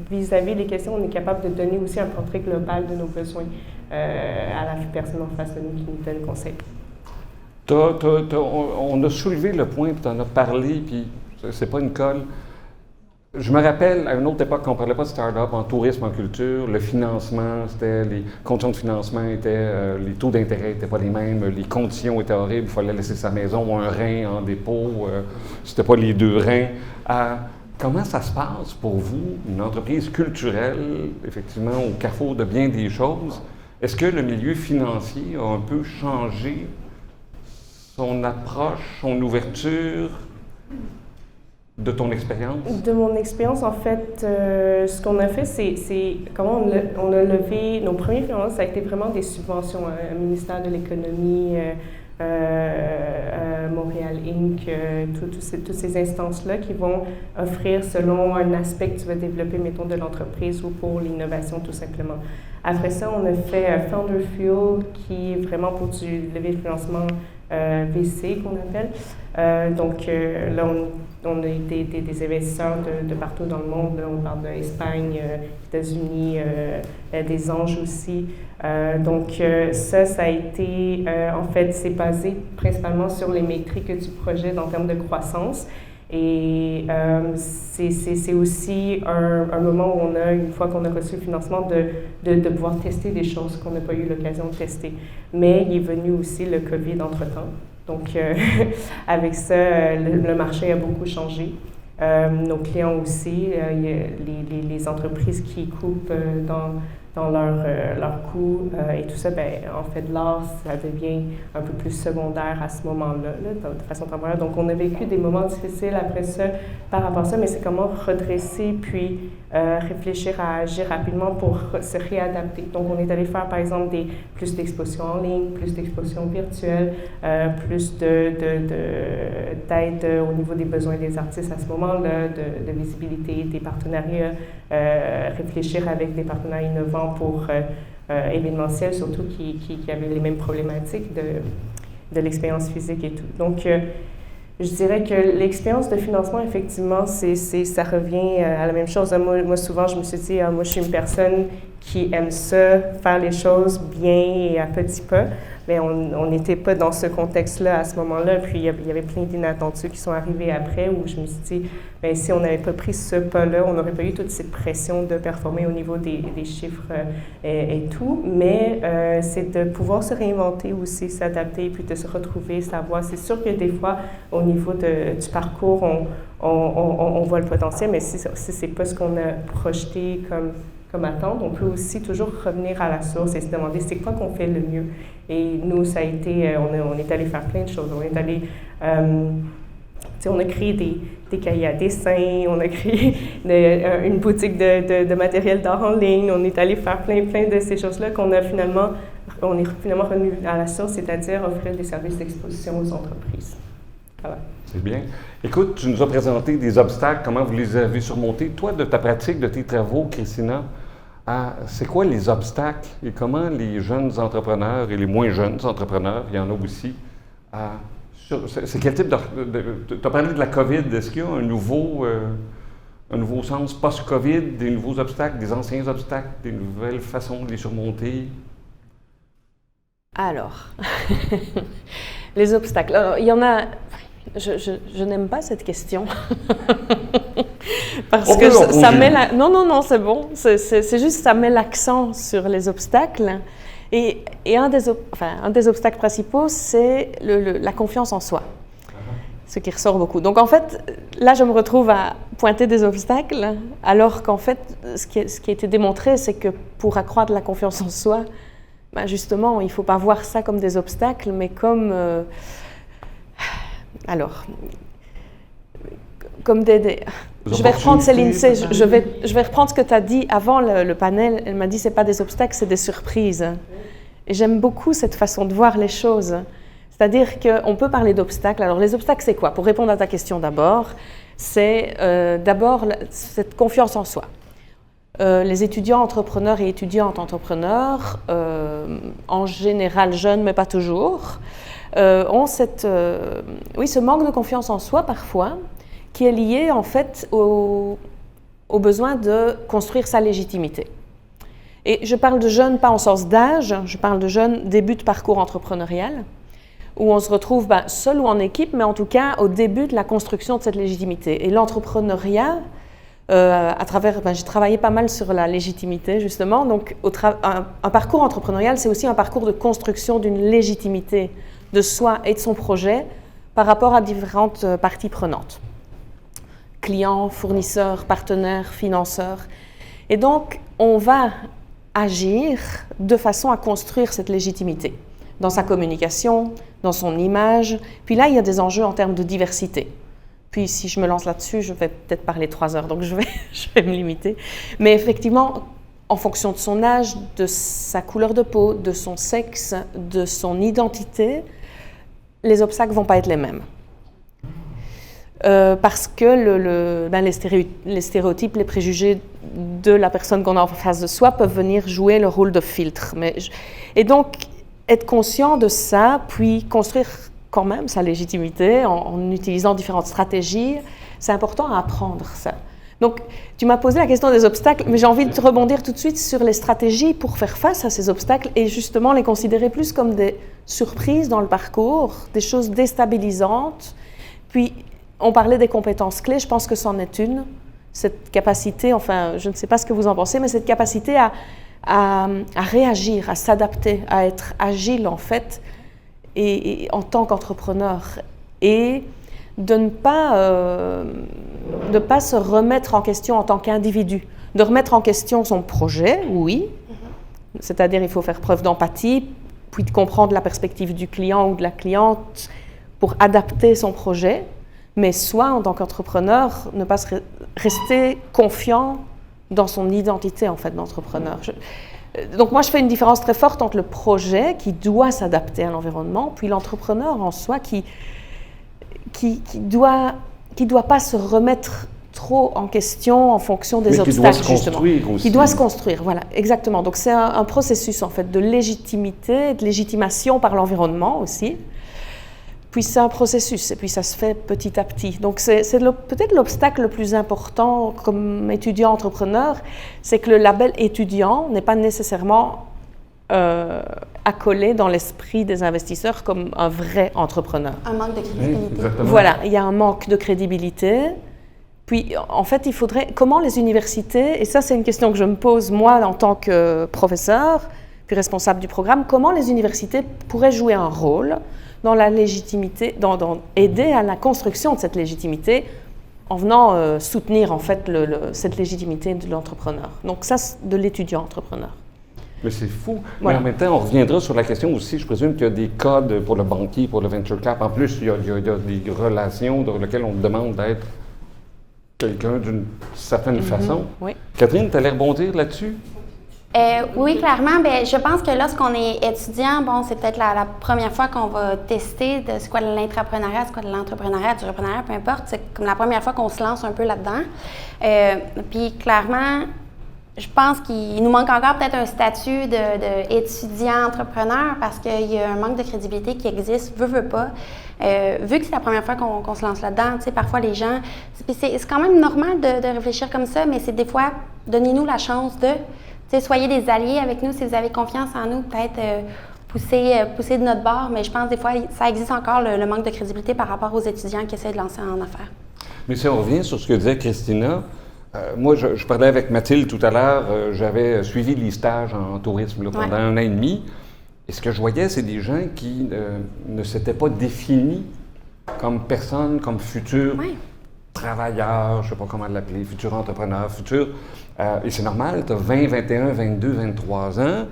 vis-à-vis des questions, on est capable de donner aussi un portrait global de nos besoins à la personne en face de nous qui nous donne conseil. On a soulevé le point, puis tu en as parlé, puis c'est pas une colle. Je me rappelle, à une autre époque, quand on ne parlait pas de start-up en tourisme, en culture, le financement, les conditions de financement les taux d'intérêt n'étaient pas les mêmes, les conditions étaient horribles, il fallait laisser sa maison ou un rein en dépôt, c'était pas les deux reins. Comment ça se passe pour vous, une entreprise culturelle, effectivement, au carrefour de bien des choses? Est-ce que le milieu financier a un peu changé son approche, son ouverture? De ton expérience? De mon expérience, en fait, ce qu'on a fait, c'est comment on a levé nos premiers financements, ça a été vraiment des subventions, ministère de l'économie, Montréal Inc., toutes ces instances-là qui vont offrir selon un aspect que tu vas développer, mettons, de l'entreprise ou pour l'innovation, tout simplement. Après ça, on a fait Founder Fuel, qui est vraiment pour du lever de financement VC, qu'on appelle. Donc, là, on a des investisseurs de partout dans le monde. Là, on parle d'Espagne, États-Unis, des Anges aussi. Donc, ça a été, en fait, c'est basé principalement sur les métriques du projet en termes de croissance. Et c'est aussi un moment où on a, une fois qu'on a reçu le financement, de pouvoir tester des choses qu'on n'a pas eu l'occasion de tester. Mais il est venu aussi le COVID entre-temps. Donc, avec ça, le marché a beaucoup changé. Nos clients aussi, les entreprises qui coupent dans leurs coûts et tout ça, ben, en fait, l'art, ça devient un peu plus secondaire à ce moment-là, de façon temporaire. Donc, on a vécu des moments difficiles après ça par rapport à ça, mais c'est comment redresser puis réfléchir à agir rapidement pour se réadapter. Donc, on est allé faire, par exemple, plus d'expositions en ligne, plus d'expositions virtuelles, plus d'aide au niveau des besoins des artistes à ce moment-là, de visibilité, des partenariats, réfléchir avec des partenaires innovants pour événementiel, surtout qui avaient les mêmes problématiques de l'expérience physique et tout. Donc, je dirais que l'expérience de financement, effectivement, ça revient à la même chose. Moi, souvent, je me suis dit, moi, je suis une personne qui aime ça, faire les choses bien et à petits pas. Mais on n'était pas dans ce contexte-là à ce moment-là. Puis, il y avait plein d'inattendus qui sont arrivés après où je me suis dit, bien, si on n'avait pas pris ce pas-là, on n'aurait pas eu toute cette pression de performer au niveau des chiffres et tout. Mais c'est de pouvoir se réinventer aussi, s'adapter, puis de se retrouver, savoir. C'est sûr que des fois, au niveau du parcours, on voit le potentiel, mais si c'est pas ce qu'on a projeté comme attente, on peut aussi toujours revenir à la source et se demander c'est quoi qu'on fait le mieux. Et nous, ça a été, on est allé faire plein de choses. On est allé, on a créé des cahiers à dessin, on a créé une boutique de matériel d'art en ligne, on est allé faire plein de ces choses-là on est finalement revenu à la source, c'est-à-dire offrir des services d'exposition aux entreprises. Voilà. C'est bien. Écoute, tu nous as présenté des obstacles, comment vous les avez surmontés. Toi, de ta pratique, de tes travaux, Christina, c'est quoi les obstacles et comment les jeunes entrepreneurs et les moins jeunes entrepreneurs, il y en a aussi, c'est quel type tu as parlé de la COVID, est-ce qu'il y a un nouveau sens post-COVID, des nouveaux obstacles, des anciens obstacles, des nouvelles façons de les surmonter? Alors, les obstacles. Alors, il y en a... Je n'aime pas cette question parce que ça met non, c'est bon. C'est juste ça met l'accent sur les obstacles et un des obstacles principaux, c'est la confiance en soi, ce qui ressort beaucoup. Donc en fait, là, je me retrouve à pointer des obstacles, alors qu'en fait, ce qui a été démontré, c'est que pour accroître la confiance en soi, ben justement, il ne faut pas voir ça comme des obstacles, mais comme... comme je vais reprendre Céline C. Je vais reprendre ce que tu as dit avant le panel. Elle m'a dit c'est pas des obstacles, c'est des surprises. Et j'aime beaucoup cette façon de voir les choses. C'est-à-dire qu'on peut parler d'obstacles. Alors les obstacles, c'est quoi? Pour répondre à ta question d'abord, c'est d'abord cette confiance en soi. Les étudiants entrepreneurs et étudiantes entrepreneurs, en général jeunes, mais pas toujours, ont ce manque de confiance en soi parfois, qui est lié en fait au besoin de construire sa légitimité. Et je parle de jeunes pas en sens d'âge, je parle de jeunes début de parcours entrepreneurial, où on se retrouve seul ou en équipe, mais en tout cas au début de la construction de cette légitimité. Et l'entrepreneuriat, j'ai travaillé pas mal sur la légitimité justement, donc un parcours entrepreneurial, c'est aussi un parcours de construction d'une légitimité de soi et de son projet par rapport à différentes parties prenantes. Clients, fournisseurs, partenaires, financeurs. Et donc, on va agir de façon à construire cette légitimité dans sa communication, dans son image. Puis là, il y a des enjeux en termes de diversité. Puis si je me lance là-dessus, je vais peut-être parler 3 heures, donc je vais me limiter. Mais effectivement, en fonction de son âge, de sa couleur de peau, de son sexe, de son identité, les obstacles ne vont pas être les mêmes. Parce que les stéréotypes, les préjugés de la personne qu'on a en face de soi peuvent venir jouer le rôle de filtre. Et donc, être conscient de ça, puis construire quand même sa légitimité en utilisant différentes stratégies, c'est important à apprendre ça. Donc, tu m'as posé la question des obstacles, mais j'ai envie de te rebondir tout de suite sur les stratégies pour faire face à ces obstacles et justement les considérer plus comme des surprises dans le parcours, des choses déstabilisantes. Puis, on parlait des compétences clés, je pense que c'en est une, cette capacité, enfin, je ne sais pas ce que vous en pensez, mais cette capacité à réagir, à s'adapter, à être agile en fait, et en tant qu'entrepreneur, et de ne pas se remettre en question en tant qu'individu, de remettre en question son projet, oui, c'est-à-dire il faut faire preuve d'empathie, puis de comprendre la perspective du client ou de la cliente pour adapter son projet, mais soit en tant qu'entrepreneur, ne pas rester confiant dans son identité en fait d'entrepreneur. Donc moi je fais une différence très forte entre le projet qui doit s'adapter à l'environnement, puis l'entrepreneur en soi qui doit pas se remettre trop en question en fonction des obstacles justement. Qui doit se construire, voilà, exactement. Donc c'est un processus en fait de légitimité, de légitimation par l'environnement aussi. Puis c'est un processus et puis ça se fait petit à petit. Donc c'est peut-être l'obstacle le plus important comme étudiant entrepreneur, c'est que le label étudiant n'est pas nécessairement accolé dans l'esprit des investisseurs comme un vrai entrepreneur. Un manque de crédibilité. Oui, voilà, il y a un manque de crédibilité. Puis en fait, il faudrait, comment les universités, et ça c'est une question que je me pose moi en tant que professeur, puis responsable du programme, comment les universités pourraient jouer un rôle dans la légitimité, dans aider à la construction de cette légitimité en venant soutenir en fait cette légitimité de l'entrepreneur. Donc ça, c'est de l'étudiant entrepreneur. Mais c'est fou. Voilà. Mais en même temps, on reviendra sur la question aussi, je présume qu'il y a des codes pour le banquier, pour le venture cap. En plus, il y a des relations dans lesquelles on demande d'être quelqu'un d'une certaine façon. Oui. Catherine, tu allais rebondir là-dessus? Oui, clairement. Bien, je pense que lorsqu'on est étudiant, bon, c'est peut-être la première fois qu'on va tester de c'est quoi de l'intrapreneuriat, c'est quoi de l'entrepreneuriat, du reprenariat, peu importe. C'est comme la première fois qu'on se lance un peu là-dedans. Puis clairement, je pense qu'il nous manque encore peut-être un statut d'étudiant entrepreneur parce qu'il y a un manque de crédibilité qui existe, veut pas. Vu que c'est la première fois qu'on se lance là-dedans, tu sais, parfois les gens... C'est quand même normal de réfléchir comme ça, mais c'est des fois, donnez-nous la chance de... Tu sais, soyez des alliés avec nous si vous avez confiance en nous, peut-être pousser de notre bord, mais je pense des fois, ça existe encore le manque de crédibilité par rapport aux étudiants qui essaient de lancer en affaires. Mais si on revient sur ce que disait Christina, moi, je parlais avec Mathilde tout à l'heure, j'avais suivi les stages en tourisme là, pendant 1 an et demi, et ce que je voyais, c'est des gens qui ne s'étaient pas définis comme personnes, comme futurs travailleurs, je ne sais pas comment l'appeler, futurs entrepreneurs, futurs... et c'est normal, tu as 20, 21, 22, 23 ans,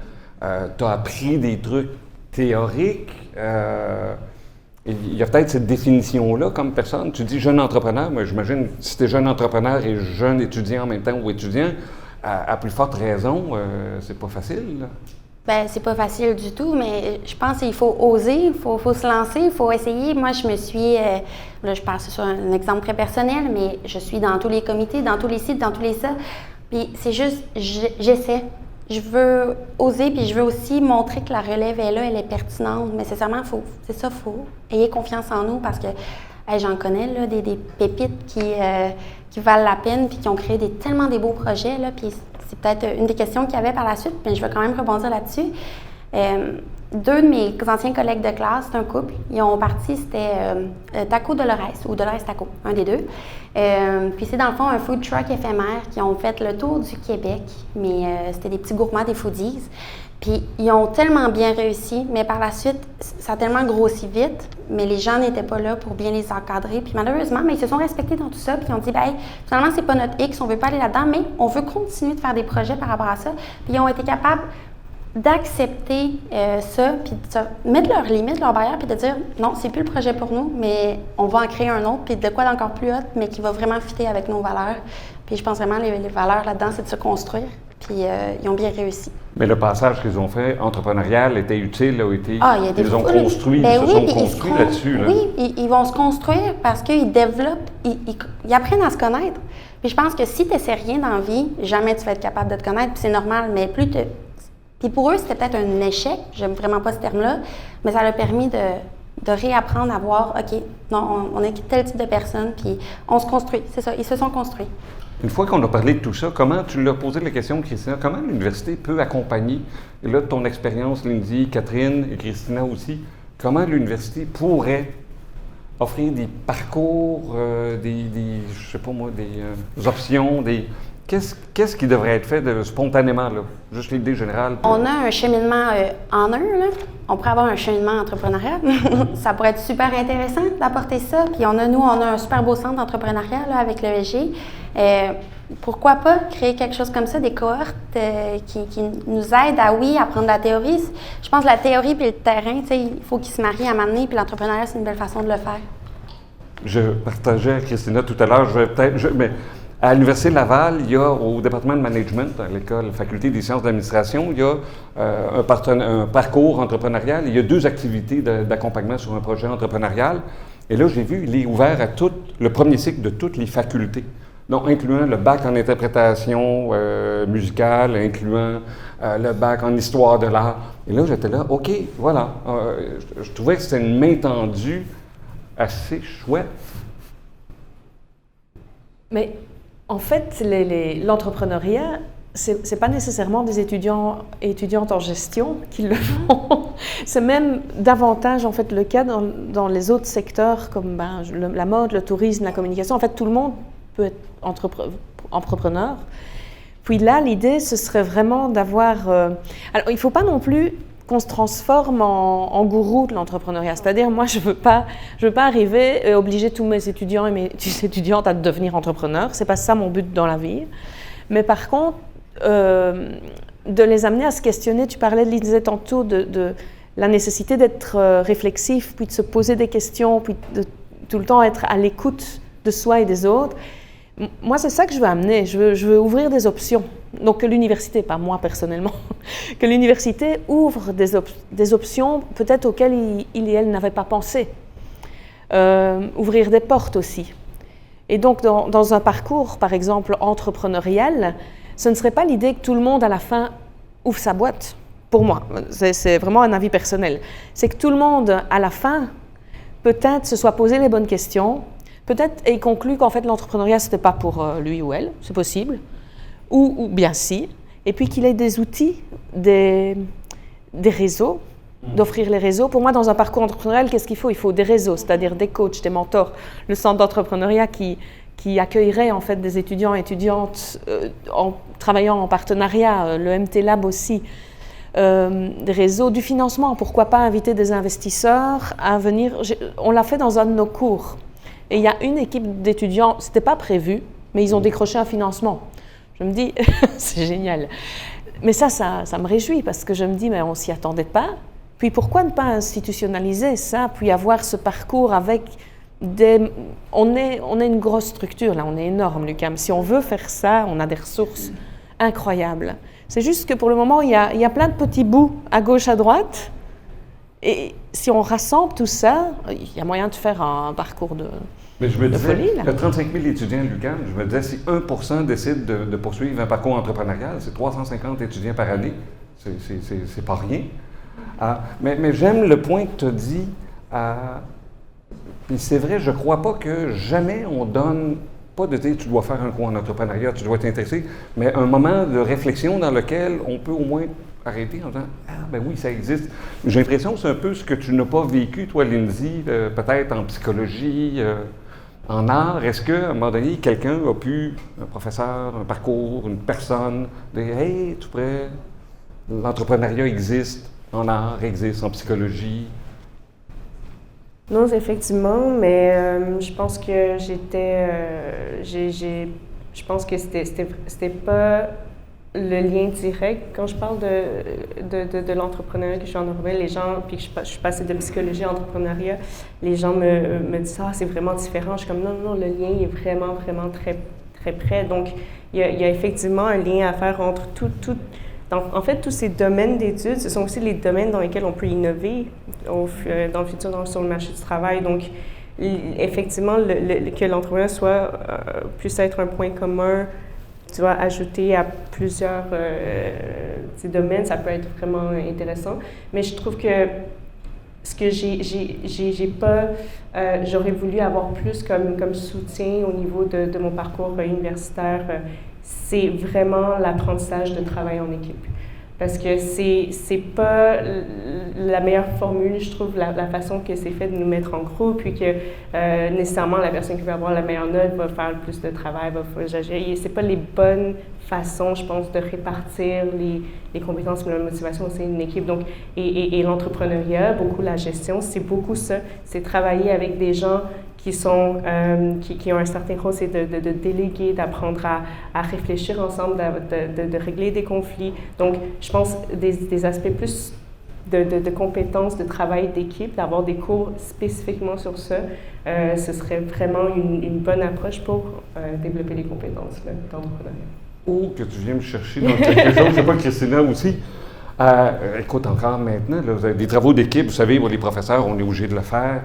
tu as appris des trucs théoriques. Il y a peut-être cette définition-là comme personne. Tu dis jeune entrepreneur, mais j'imagine si tu es jeune entrepreneur et jeune étudiant en même temps ou étudiant, à plus forte raison, c'est pas facile. Là. Bien, c'est pas facile du tout, mais je pense qu'il faut oser, il faut se lancer, il faut essayer. Moi, je me suis, là, je parle sur un exemple très personnel, mais je suis dans tous les comités, dans tous les sites, dans tous les ça. Puis c'est juste, j'essaie. Je veux oser, puis je veux aussi montrer que la relève est là, elle est pertinente. Mais sincèrement, c'est ça, il faut ayez confiance en nous parce que j'en connais là, des pépites qui valent la peine puis qui ont créé tellement des beaux projets. Là, puis c'est peut-être une des questions qu'il y avait par la suite, mais je vais quand même rebondir là-dessus. Deux de mes anciens collègues de classe, c'est un couple. Ils ont parti, c'était Taco Dolores ou Dolores Taco, un des deux. Puis c'est dans le fond un food truck éphémère qui ont fait le tour du Québec, mais c'était des petits gourmands, des foodies. Puis ils ont tellement bien réussi, mais par la suite, ça a tellement grossi vite, mais les gens n'étaient pas là pour bien les encadrer. Puis malheureusement, mais ils se sont respectés dans tout ça, puis ils ont dit, ben, finalement, c'est pas notre X, on veut pas aller là-dedans, mais on veut continuer de faire des projets par rapport à ça. Puis ils ont été capables d'accepter ça, puis de mettre leurs limites, leurs barrières, puis de dire non, c'est plus le projet pour nous, mais on va en créer un autre, puis de quoi d'encore plus haut, mais qui va vraiment fitter avec nos valeurs. Puis je pense vraiment les valeurs là-dedans, c'est de se construire, puis ils ont bien réussi. Mais le passage qu'ils ont fait entrepreneurial était utile, ils ont construit, ben ils se sont construits là-dessus. Là. Oui, ils vont se construire parce qu'ils développent, ils apprennent à se connaître. Puis je pense que si tu n'essaies rien dans la vie, jamais tu vas être capable de te connaître, puis c'est normal, mais plus tu... Puis pour eux, c'était peut-être un échec, j'aime vraiment pas ce terme-là, mais ça leur a permis de réapprendre à voir, OK, non, on est tel type de personne, puis on se construit, c'est ça, ils se sont construits. Une fois qu'on a parlé de tout ça, comment, tu l'as posé la question, Christina, comment l'université peut accompagner, et là, ton expérience, Lindsay, Catherine et Christina aussi, comment l'université pourrait offrir des parcours, je sais pas moi, des options, Qu'est-ce qui devrait être fait spontanément, là? Juste l'idée générale. On a un cheminement en un, là. On pourrait avoir un cheminement entrepreneurial. Ça pourrait être super intéressant d'apporter ça. Puis on a un super beau centre d'entrepreneuriat là, avec l'ESG. Pourquoi pas créer quelque chose comme ça, des cohortes qui nous aident à apprendre la théorie. Je pense que la théorie puis le terrain, il faut qu'ils se marient à un moment donné, puis l'entrepreneuriat, c'est une belle façon de le faire. Je partageais avec Christina tout à l'heure, mais à l'Université Laval, il y a au département de management, à l'école faculté des sciences de l'administration, il y a un parcours entrepreneurial. Il y a 2 activités d'accompagnement sur un projet entrepreneurial. Et là, j'ai vu, il est ouvert à le premier cycle de toutes les facultés, donc incluant le bac en interprétation musicale, incluant le bac en histoire de l'art. Et là, j'étais là, OK, voilà. Je trouvais que c'était une main tendue assez chouette. Mais en fait, l'entrepreneuriat, c'est pas nécessairement des étudiants et étudiantes en gestion qui le font. C'est même davantage en fait le cas dans les autres secteurs comme la mode, le tourisme, la communication. En fait, tout le monde peut être entrepreneur. Puis là, l'idée, ce serait vraiment d'avoir... Alors, il ne faut pas non plus qu'on se transforme en gourou de l'entrepreneuriat. C'est-à-dire, moi, je veux pas arriver et obliger tous mes étudiants et mes étudiantes à devenir entrepreneurs. C'est pas ça mon but dans la vie. Mais par contre, de les amener à se questionner. Tu parlais, Lindsay, tantôt de la nécessité d'être réflexif, puis de se poser des questions, puis de tout le temps être à l'écoute de soi et des autres. Moi, c'est ça que je veux amener. Je veux ouvrir des options. Donc, que l'université, pas moi personnellement, que l'université ouvre des options peut-être auxquelles il et elle n'avaient pas pensé. Ouvrir des portes aussi. Et donc, dans un parcours, par exemple, entrepreneurial, ce ne serait pas l'idée que tout le monde, à la fin, ouvre sa boîte. Pour moi, c'est vraiment un avis personnel. C'est que tout le monde, à la fin, peut-être se soit posé les bonnes questions, peut-être ait conclu qu'en fait, l'entrepreneuriat, ce n'était pas pour lui ou elle, c'est possible, ou bien si, et puis qu'il ait des outils, des réseaux, d'offrir les réseaux. Pour moi, dans un parcours entrepreneurial, qu'est-ce qu'il faut? Il faut des réseaux, c'est-à-dire des coachs, des mentors, le centre d'entrepreneuriat qui accueillerait en fait des étudiants et étudiantes en travaillant en partenariat, le MT Lab aussi, des réseaux, du financement, pourquoi pas inviter des investisseurs à venir. On l'a fait dans un de nos cours. Et il y a une équipe d'étudiants, ce n'était pas prévu, mais ils ont décroché un financement. Je me dis, c'est génial. Mais ça me réjouit parce que je me dis, mais on ne s'y attendait pas. Puis pourquoi ne pas institutionnaliser ça, puis avoir ce parcours avec On est une grosse structure, là, on est énorme, l'UQAM. Si on veut faire ça, on a des ressources incroyables. C'est juste que pour le moment, il y a plein de petits bouts à gauche, à droite. Et si on rassemble tout ça, il y a moyen de faire un parcours de Mais je me disais, folie, là. il y a 35 000 étudiants à l'UQAM. Je me disais, si 1% décide de poursuivre un parcours entrepreneurial, c'est 350 étudiants par année. C'est pas rien. Mais j'aime le point que tu as dit. Puis c'est vrai, je ne crois pas que jamais on donne, pas de dire tu dois faire un cours en entrepreneuriat, tu dois t'intéresser, mais un moment de réflexion dans lequel on peut au moins arrêter en disant « Ah, ben oui, ça existe ». J'ai l'impression que c'est un peu ce que tu n'as pas vécu, toi, Lindsay, peut-être en psychologie, en art. Est-ce qu'à un moment donné, quelqu'un a pu, un professeur, un parcours, une personne, dire « Hey, tu pourrais, l'entrepreneuriat existe, en art existe, en psychologie ». Non, effectivement, mais je pense que je pense que c'était pas le lien direct. Quand je parle de l'entrepreneuriat, que je suis en entrepreneuriat, les gens, puis que je suis passée de psychologie à entrepreneuriat, les gens me disent « Ah, c'est vraiment différent ». Je suis comme « Non, le lien est vraiment, vraiment très, très près ». Donc, il y a effectivement un lien à faire entre en fait, tous ces domaines d'études, ce sont aussi les domaines dans lesquels on peut innover dans le futur sur le marché du travail. Donc, effectivement, que l'entrepreneuriat puisse être un point commun, tu vois, ajouté à plusieurs domaines, ça peut être vraiment intéressant. Mais je trouve que ce que j'aurais voulu avoir plus comme soutien au niveau de mon parcours universitaire, c'est vraiment l'apprentissage de travail en équipe. Parce que c'est pas la meilleure formule, je trouve, la façon que c'est fait de nous mettre en groupe, puis que nécessairement la personne qui va avoir la meilleure note va faire le plus de travail, c'est pas les bonnes façons, je pense, de répartir les compétences et la motivation au sein d'une équipe. Donc, et l'entrepreneuriat, beaucoup la gestion, c'est beaucoup ça, c'est travailler avec des gens qui ont un certain rôle, c'est de déléguer, d'apprendre à réfléchir ensemble, de régler des conflits. Donc, je pense des aspects plus de compétences, de travail d'équipe, d'avoir des cours spécifiquement sur ça, ce serait vraiment une bonne approche pour développer les compétences d'entrepreneuriat. Ou que tu viens me chercher dans quelque chose, je ne sais pas, Christina aussi. Écoute, encore maintenant, là, vous avez des travaux d'équipe, vous savez, les professeurs, on est obligé de le faire.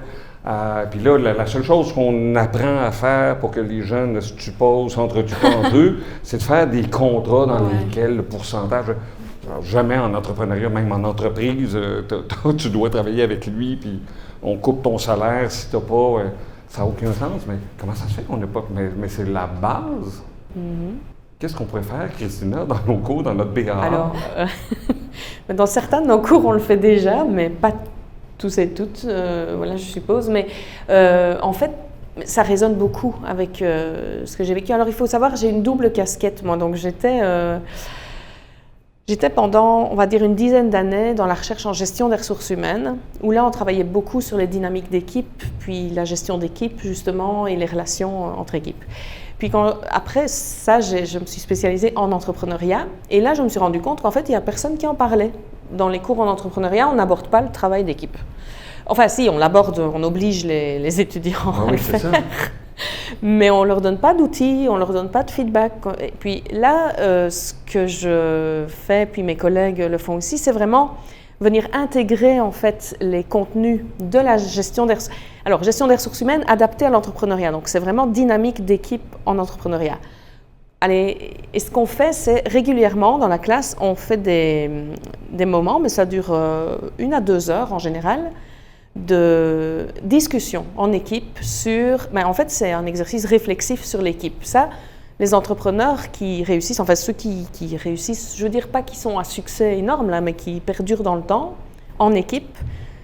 Puis là, la seule chose qu'on apprend à faire pour que les jeunes ne se tuent pas ou s'entretuent pas entre eux, c'est de faire des contrats dans lesquels le pourcentage... Jamais en entrepreneuriat, même en entreprise, tu dois travailler avec lui, puis on coupe ton salaire si tu n'as pas... ça n'a aucun sens, mais comment ça se fait qu'on n'a pas... Mais c'est la base. Mm-hmm. Qu'est-ce qu'on pourrait faire, Christina, dans nos cours, dans notre BA? Alors, dans certains de nos cours, on le fait déjà, mais pas tous et toutes, voilà, je suppose. Mais en fait, ça résonne beaucoup avec ce que j'ai vécu. Alors, il faut savoir, j'ai une double casquette, moi. Donc, j'étais pendant, on va dire, une dizaine d'années dans la recherche en gestion des ressources humaines, où là, on travaillait beaucoup sur les dynamiques d'équipe, puis la gestion d'équipe, justement, et les relations entre équipes. Puis après ça, je me suis spécialisée en entrepreneuriat, et là, je me suis rendu compte qu'en fait, il n'y a personne qui en parlait. Dans les cours en entrepreneuriat, on n'aborde pas le travail d'équipe. Enfin, si, on l'aborde, on oblige les étudiants à le faire. Ça. Mais on ne leur donne pas d'outils, on ne leur donne pas de feedback. Et puis là, ce que je fais, puis mes collègues le font aussi, c'est vraiment venir intégrer en fait les contenus de la gestion des ressources. Alors, gestion des ressources humaines adaptée à l'entrepreneuriat. Donc, c'est vraiment dynamique d'équipe en entrepreneuriat. Allez, et ce qu'on fait, c'est régulièrement dans la classe, on fait des moments, mais ça dure 1 à 2 heures en général, de discussion en équipe sur... en fait, c'est un exercice réflexif sur l'équipe. Ça, les entrepreneurs qui réussissent, enfin ceux qui réussissent, je veux dire pas qui sont à succès énorme, là, mais qui perdurent dans le temps, en équipe,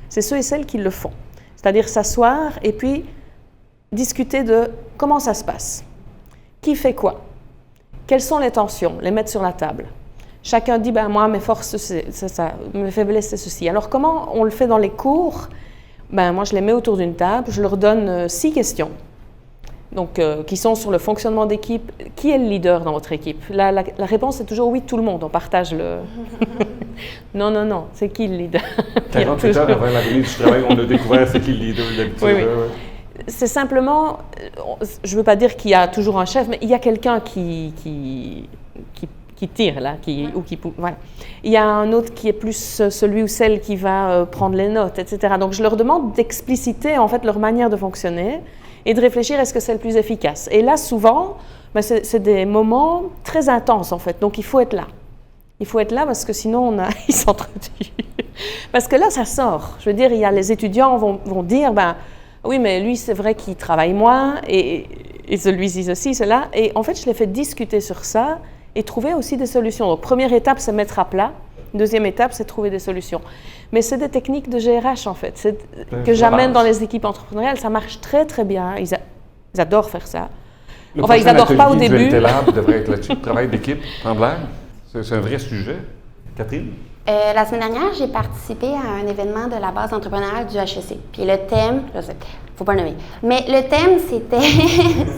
c'est ceux et celles qui le font. C'est-à-dire s'asseoir et puis discuter de comment ça se passe, qui fait quoi, quelles sont les tensions, les mettre sur la table. Chacun dit, moi, mes forces, c'est ça, mes faiblesses, c'est ceci. Alors, comment on le fait dans les cours? Moi, je les mets autour d'une table, je leur donne 6 questions. donc qui sont sur le fonctionnement d'équipe. Qui est le leader dans votre équipe? La réponse est toujours oui, tout le monde, on partage le... Non, c'est qui le leader? 48 heures avant la venue du travail, on a découvert c'est qui le leader d'habitude. Oui. C'est simplement, je ne veux pas dire qu'il y a toujours un chef, mais il y a quelqu'un qui tire, là, voilà. Il y a un autre qui est plus celui ou celle qui va prendre les notes, etc. Donc, je leur demande d'expliciter, en fait, leur manière de fonctionner et de réfléchir, est-ce que c'est le plus efficace? Et là, souvent, c'est des moments très intenses, en fait. Donc, il faut être là. Il faut être là parce que sinon, ils s'entretuent. Parce que là, ça sort. Je veux dire, il y a les étudiants vont dire, oui, mais lui, c'est vrai qu'il travaille moins, et celui-ci, ceci, cela. Et en fait, je les fais discuter sur ça et trouver aussi des solutions. Donc, première étape, c'est mettre à plat. Deuxième étape, c'est trouver des solutions. Mais c'est des techniques de GRH, en fait, que j'amène dans les équipes entrepreneuriales. Ça marche très, très bien. Ils adorent faire ça. Enfin, ils n'adorent pas au début. Le Lab devrait être là-dessus, le travail d'équipe, en blague. C'est un vrai sujet. Catherine? La semaine dernière, j'ai participé à un événement de la base entrepreneuriale du HEC. Puis le thème, je sais, faut pas le nommer, mais le thème,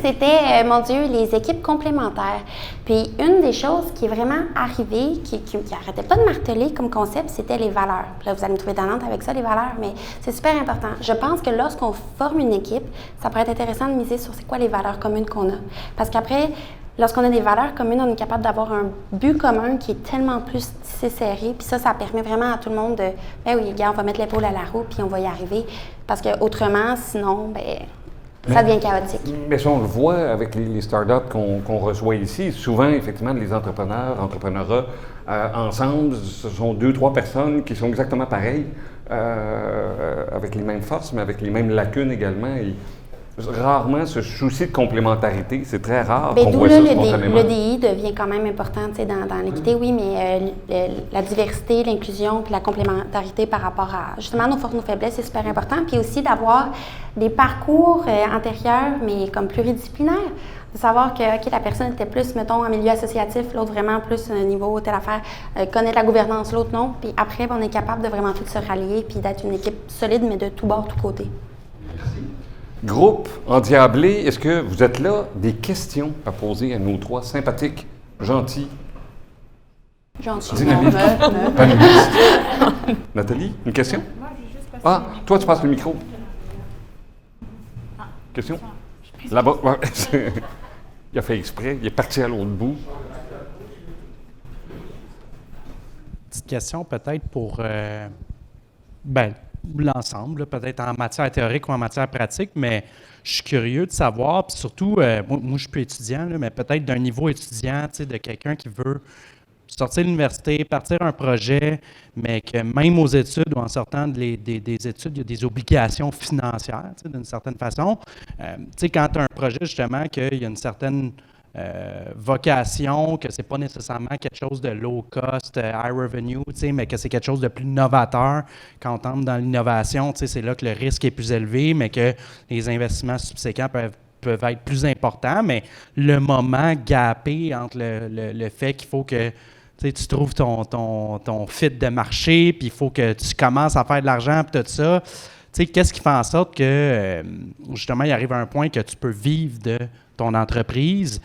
c'était, mon Dieu, les équipes complémentaires. Puis une des choses qui est vraiment arrivée, qui arrêtait pas de marteler comme concept, c'était les valeurs. Puis là, vous allez me trouver tannante avec ça, les valeurs, mais c'est super important. Je pense que lorsqu'on forme une équipe, ça pourrait être intéressant de miser sur c'est quoi les valeurs communes qu'on a. Parce qu'après, lorsqu'on a des valeurs communes, on est capable d'avoir un but commun qui est tellement plus tissé serré. Puis ça permet vraiment à tout le monde de, oui, gars, on va mettre l'épaule à la roue, puis on va y arriver. Parce que autrement, sinon, ça devient chaotique. Mais ça, on le voit avec les startups qu'on reçoit ici. Souvent, effectivement, les entrepreneurat, ensemble, ce sont 2-3 personnes qui sont exactement pareilles, avec les mêmes forces, mais avec les mêmes lacunes également. Et rarement ce souci de complémentarité, c'est très rare qu'on voit ça spontanément. Le DI devient quand même important dans l'équité, oui, mais la diversité, l'inclusion, puis la complémentarité par rapport à justement nos forces, nos faiblesses, c'est super important. Puis aussi d'avoir des parcours antérieurs, mais comme pluridisciplinaires. De savoir que la personne était plus, mettons, en milieu associatif, l'autre vraiment plus niveau telle affaire, connaître la gouvernance, l'autre non. Puis après, on est capable de vraiment tout se rallier puis d'être une équipe solide, mais de tout bord, tout côté. Groupe endiablé, est-ce que vous êtes là? Des questions à poser à nos 3 sympathiques, gentils, dynamiques, panélistes. Nathalie, une question? Moi, je veux juste passer toi, tu passes le micro. Question? Là-bas. Ouais. Il a fait exprès, il est parti à l'autre bout. Petite question peut-être pour l'ensemble, peut-être en matière théorique ou en matière pratique, mais je suis curieux de savoir, puis surtout, moi je suis plus étudiant, mais peut-être d'un niveau étudiant, de quelqu'un qui veut sortir de l'université, partir un projet, mais que même aux études ou en sortant des études, il y a des obligations financières, d'une certaine façon. Quand tu as un projet, justement, qu'il y a une certaine vocation, que c'est pas nécessairement quelque chose de low cost, high revenue, mais que c'est quelque chose de plus novateur. Quand on tombe dans l'innovation, c'est là que le risque est plus élevé, mais que les investissements subséquents peuvent être plus importants. Mais le moment gapé entre le fait qu'il faut que tu trouves ton fit de marché, puis il faut que tu commences à faire de l'argent, puis tout ça. Qu'est-ce qui fait en sorte que, justement, il arrive à un point que tu peux vivre de ton entreprise,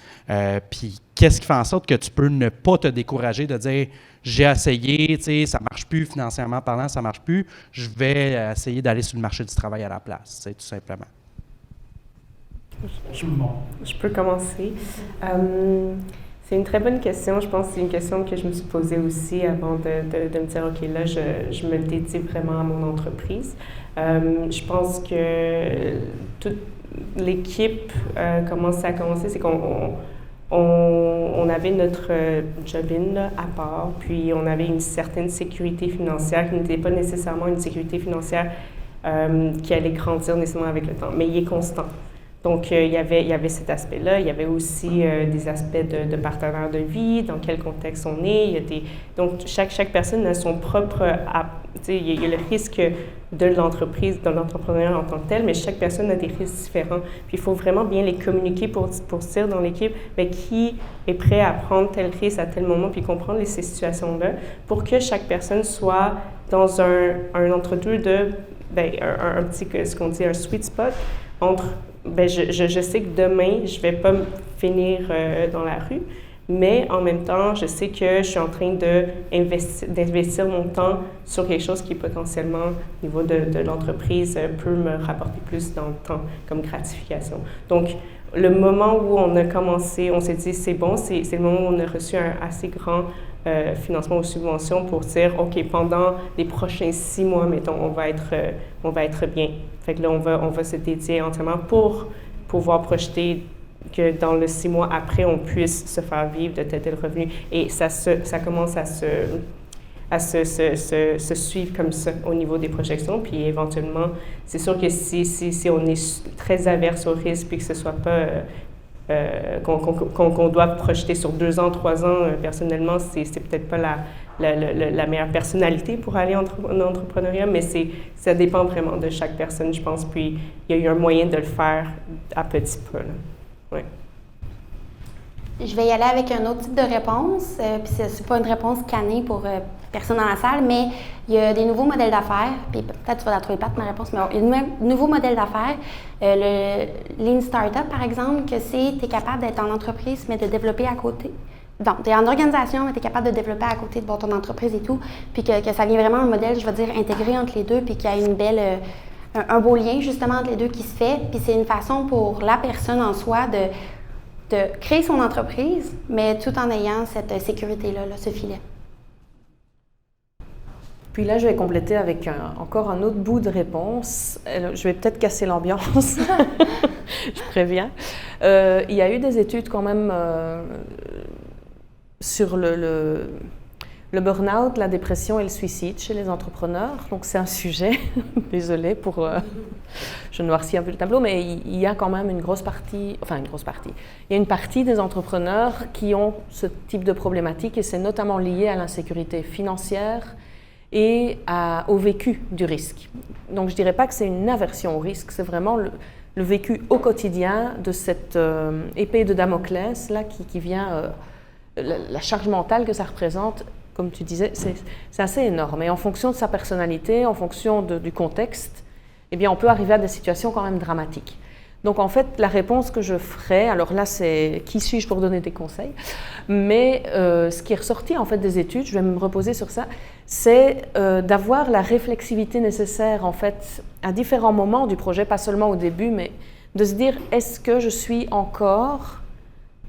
puis qu'est-ce qui fait en sorte que tu peux ne pas te décourager de dire « j'ai essayé, ça ne marche plus, financièrement parlant, ça ne marche plus, je vais essayer d'aller sur le marché du travail à la place », tout simplement. Je peux commencer. C'est une très bonne question. Je pense que c'est une question que je me suis posée aussi avant de me dire, OK, là, je me dédie vraiment à mon entreprise. Je pense que toute l'équipe, comment ça a commencé, c'est qu'on avait notre job-in à part, puis on avait une certaine sécurité financière qui n'était pas nécessairement une sécurité financière qui allait grandir nécessairement avec le temps, mais il est constant. Donc, il y avait cet aspect-là. Il y avait aussi des aspects de partenaire de vie, dans quel contexte on est. Donc, chaque personne a son propre... il y a le risque de l'entreprise, de l'entrepreneuriat en tant que tel, mais chaque personne a des risques différents. Puis, il faut vraiment bien les communiquer pour se dire dans l'équipe, mais qui est prêt à prendre tel risque à tel moment, puis comprendre ces situations-là, pour que chaque personne soit dans un entre-deux de... un petit, ce qu'on dit, un sweet spot entre ben, je sais que demain, je ne vais pas finir dans la rue, mais en même temps, je sais que je suis en train d'investir mon temps sur quelque chose qui potentiellement, au niveau de l'entreprise, peut me rapporter plus dans le temps comme gratification. Donc, le moment où on a commencé, on s'est dit c'est bon, c'est le moment où on a reçu un assez grand financement ou subvention pour dire OK, pendant les prochains 6 mois, mettons, on va être bien. Fait que là, on va se dédier entièrement pour pouvoir projeter que dans les 6 mois après, on puisse se faire vivre de tel revenu. Et ça commence à se suivre comme ça au niveau des projections. Puis éventuellement, c'est sûr que si on est très averse au risque, puis que ce soit pas qu'on doit projeter sur 2 ans, 3 ans, personnellement, c'est peut-être pas la meilleure personnalité pour aller en entrepreneuriat, mais ça dépend vraiment de chaque personne, je pense. Puis il y a eu un moyen de le faire à petits pas. Là. Ouais. Je vais y aller avec un autre type de réponse, puis c'est pas une réponse cannée pour personne dans la salle, mais il y a des nouveaux modèles d'affaires, puis peut-être tu vas la trouver plate ma réponse, mais il y a de nouveaux modèles d'affaires. Le Lean Startup, par exemple, que c'est, tu es capable d'être en entreprise, mais de développer à côté. Donc, tu es en organisation, mais tu es capable de développer à côté de ton entreprise et tout, puis que ça vient vraiment un modèle, je veux dire, intégré entre les deux, puis qu'il y a une belle... un beau lien, justement, entre les deux qui se fait, puis c'est une façon pour la personne en soi de créer son entreprise, mais tout en ayant cette sécurité-là, ce filet. Puis là, je vais compléter avec encore un autre bout de réponse. Je vais peut-être casser l'ambiance, je préviens. Il y a eu des études quand même sur le burn-out, la dépression et le suicide chez les entrepreneurs. Donc c'est un sujet, désolée pour... je noircis un peu le tableau, mais il y a quand même une grosse partie... Il y a une partie des entrepreneurs qui ont ce type de problématique et c'est notamment lié à l'insécurité financière et au vécu du risque. Donc je ne dirais pas que c'est une aversion au risque, c'est vraiment le vécu au quotidien de cette épée de Damoclès là, qui vient... la charge mentale que ça représente, comme tu disais, c'est assez énorme. Et en fonction de sa personnalité, en fonction du contexte, eh bien, on peut arriver à des situations quand même dramatiques. Donc, en fait, la réponse que je ferais, alors là, c'est qui suis-je pour donner des conseils, mais ce qui est ressorti en fait des études, je vais me reposer sur ça, c'est d'avoir la réflexivité nécessaire en fait à différents moments du projet, pas seulement au début, mais de se dire est-ce que je suis encore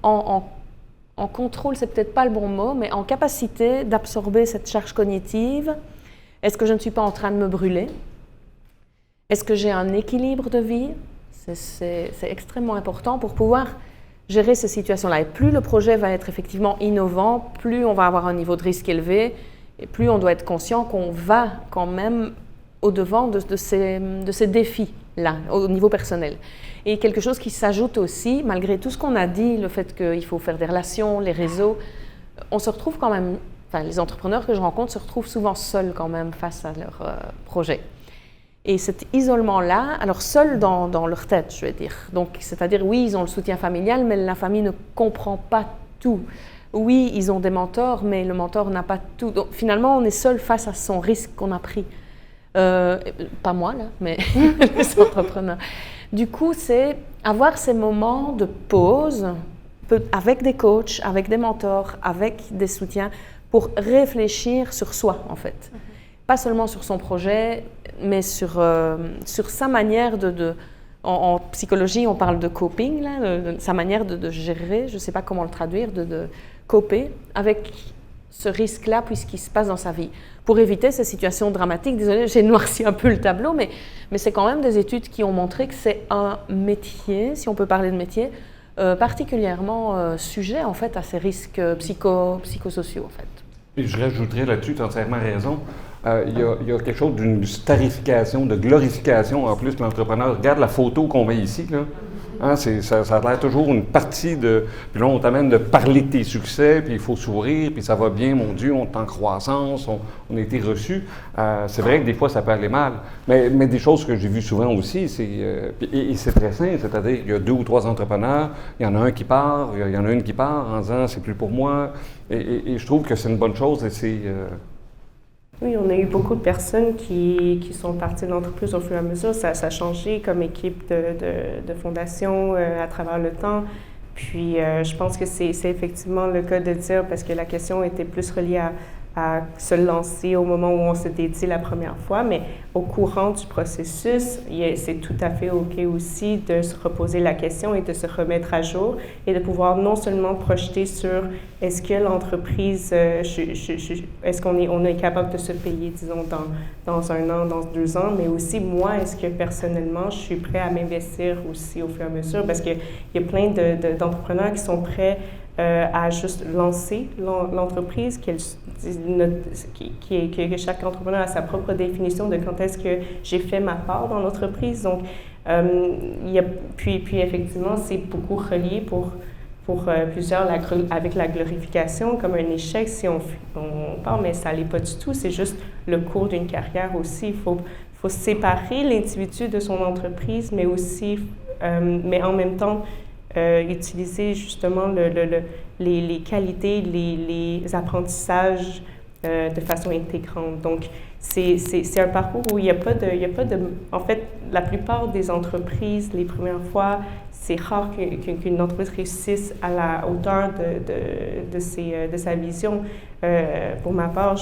en contrôle, c'est peut-être pas le bon mot, mais en capacité d'absorber cette charge cognitive. Est-ce que je ne suis pas en train de me brûler? Est-ce que j'ai un équilibre de vie? C'est extrêmement important pour pouvoir gérer ces situations-là. Et plus le projet va être effectivement innovant, plus on va avoir un niveau de risque élevé, et plus on doit être conscient qu'on va quand même au-devant de ces défis-là, au niveau personnel. Et quelque chose qui s'ajoute aussi, malgré tout ce qu'on a dit, le fait qu'il faut faire des relations, les réseaux, on se retrouve quand même, enfin les entrepreneurs que je rencontre se retrouvent souvent seuls quand même face à leur projet. Et cet isolement-là, alors seuls dans leur tête, je vais dire. Donc, c'est-à-dire, oui, ils ont le soutien familial, mais la famille ne comprend pas tout. Oui, ils ont des mentors, mais le mentor n'a pas tout. Donc, finalement, on est seul face à son risque qu'on a pris. Pas moi, là, mais les entrepreneurs. Du coup, c'est avoir ces moments de pause avec des coachs, avec des mentors, avec des soutiens pour réfléchir sur soi, en fait. Pas seulement sur son projet, mais sur sa manière en psychologie, on parle de coping, là, sa manière de gérer, je ne sais pas comment le traduire, de coper avec ce risque-là, puisqu'il se passe dans sa vie. Pour éviter ces situations dramatiques, désolée, j'ai noirci un peu le tableau, mais c'est quand même des études qui ont montré que c'est un métier, si on peut parler de métier, particulièrement sujet en fait à ces risques psychosociaux en fait. Et je rajouterais là-dessus, tu as entièrement raison. Il y a quelque chose d'une starification, de glorification en plus de l'entrepreneur. Regarde la photo qu'on met ici, là. Hein, ça a l'air toujours une partie de... Puis là, on t'amène de parler de tes succès, puis il faut sourire, puis ça va bien, mon Dieu, on est en croissance, on a été reçu. C'est vrai que des fois, ça peut aller mal. Mais des choses que j'ai vues souvent aussi, et c'est très simple, c'est-à-dire qu'il y a 2 ou 3 entrepreneurs, il y en a un qui part, il y en a une qui part en disant « c'est plus pour moi ». Et je trouve que c'est une bonne chose et Oui, on a eu beaucoup de personnes qui sont parties de l'entreprise au fur et à mesure. Ça a changé comme équipe de fondation à travers le temps. Puis, je pense que c'est effectivement le cas de dire, parce que la question était plus reliée à se lancer au moment où on se dédie la première fois, mais au courant du processus, c'est tout à fait OK aussi de se reposer la question et de se remettre à jour et de pouvoir non seulement projeter sur est-ce que l'entreprise, est-ce qu'on est capable de se payer, disons, dans 1 an, dans 2 ans, mais aussi moi, est-ce que personnellement, je suis prêt à m'investir aussi au fur et à mesure, parce qu'il y a plein d'entrepreneurs qui sont prêts à juste lancer l'entreprise, que chaque entrepreneur a sa propre définition de quand est-ce que j'ai fait ma part dans l'entreprise. Donc, puis effectivement, c'est beaucoup relié pour plusieurs avec la glorification comme un échec si on parle, mais ça l'est pas du tout. C'est juste le cours d'une carrière aussi. Il faut séparer l'individu de son entreprise, mais aussi, mais en même temps, utiliser justement les qualités, les apprentissages de façon intégrante. Donc, c'est un parcours où il n'y a pas de... En fait, la plupart des entreprises, les premières fois, c'est rare qu'une entreprise réussisse à la hauteur de sa vision. Pour ma part,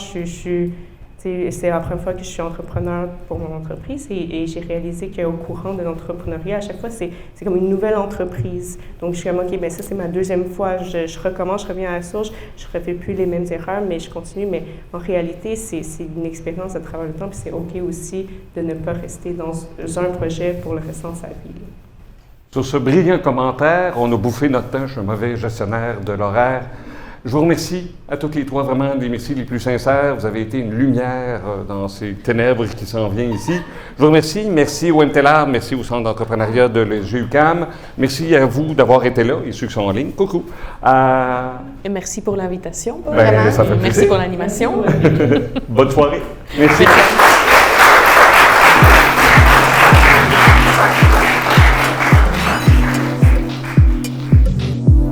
c'est la première fois que je suis entrepreneur pour mon entreprise et j'ai réalisé qu'au courant de l'entrepreneuriat, à chaque fois, c'est comme une nouvelle entreprise. Donc, je suis comme, OK, bien ça, c'est ma 2e fois. Je recommence, je reviens à la source, je ne refais plus les mêmes erreurs, mais je continue. Mais en réalité, c'est une expérience à travers le temps, puis c'est OK aussi de ne pas rester dans un projet pour le restant de sa vie. Sur ce brillant commentaire, on a bouffé notre temps. Je suis un mauvais gestionnaire de l'horaire. Je vous remercie à toutes les 3, vraiment des merci les plus sincères. Vous avez été une lumière dans ces ténèbres qui s'en viennent ici. Je vous remercie. Merci au MTLAB, merci au Centre d'entrepreneuriat de l'EGUCAM. Merci à vous d'avoir été là et ceux qui sont en ligne. Coucou. Et merci pour l'invitation. Ça fait plaisir. Merci pour l'animation. Bonne soirée. Merci.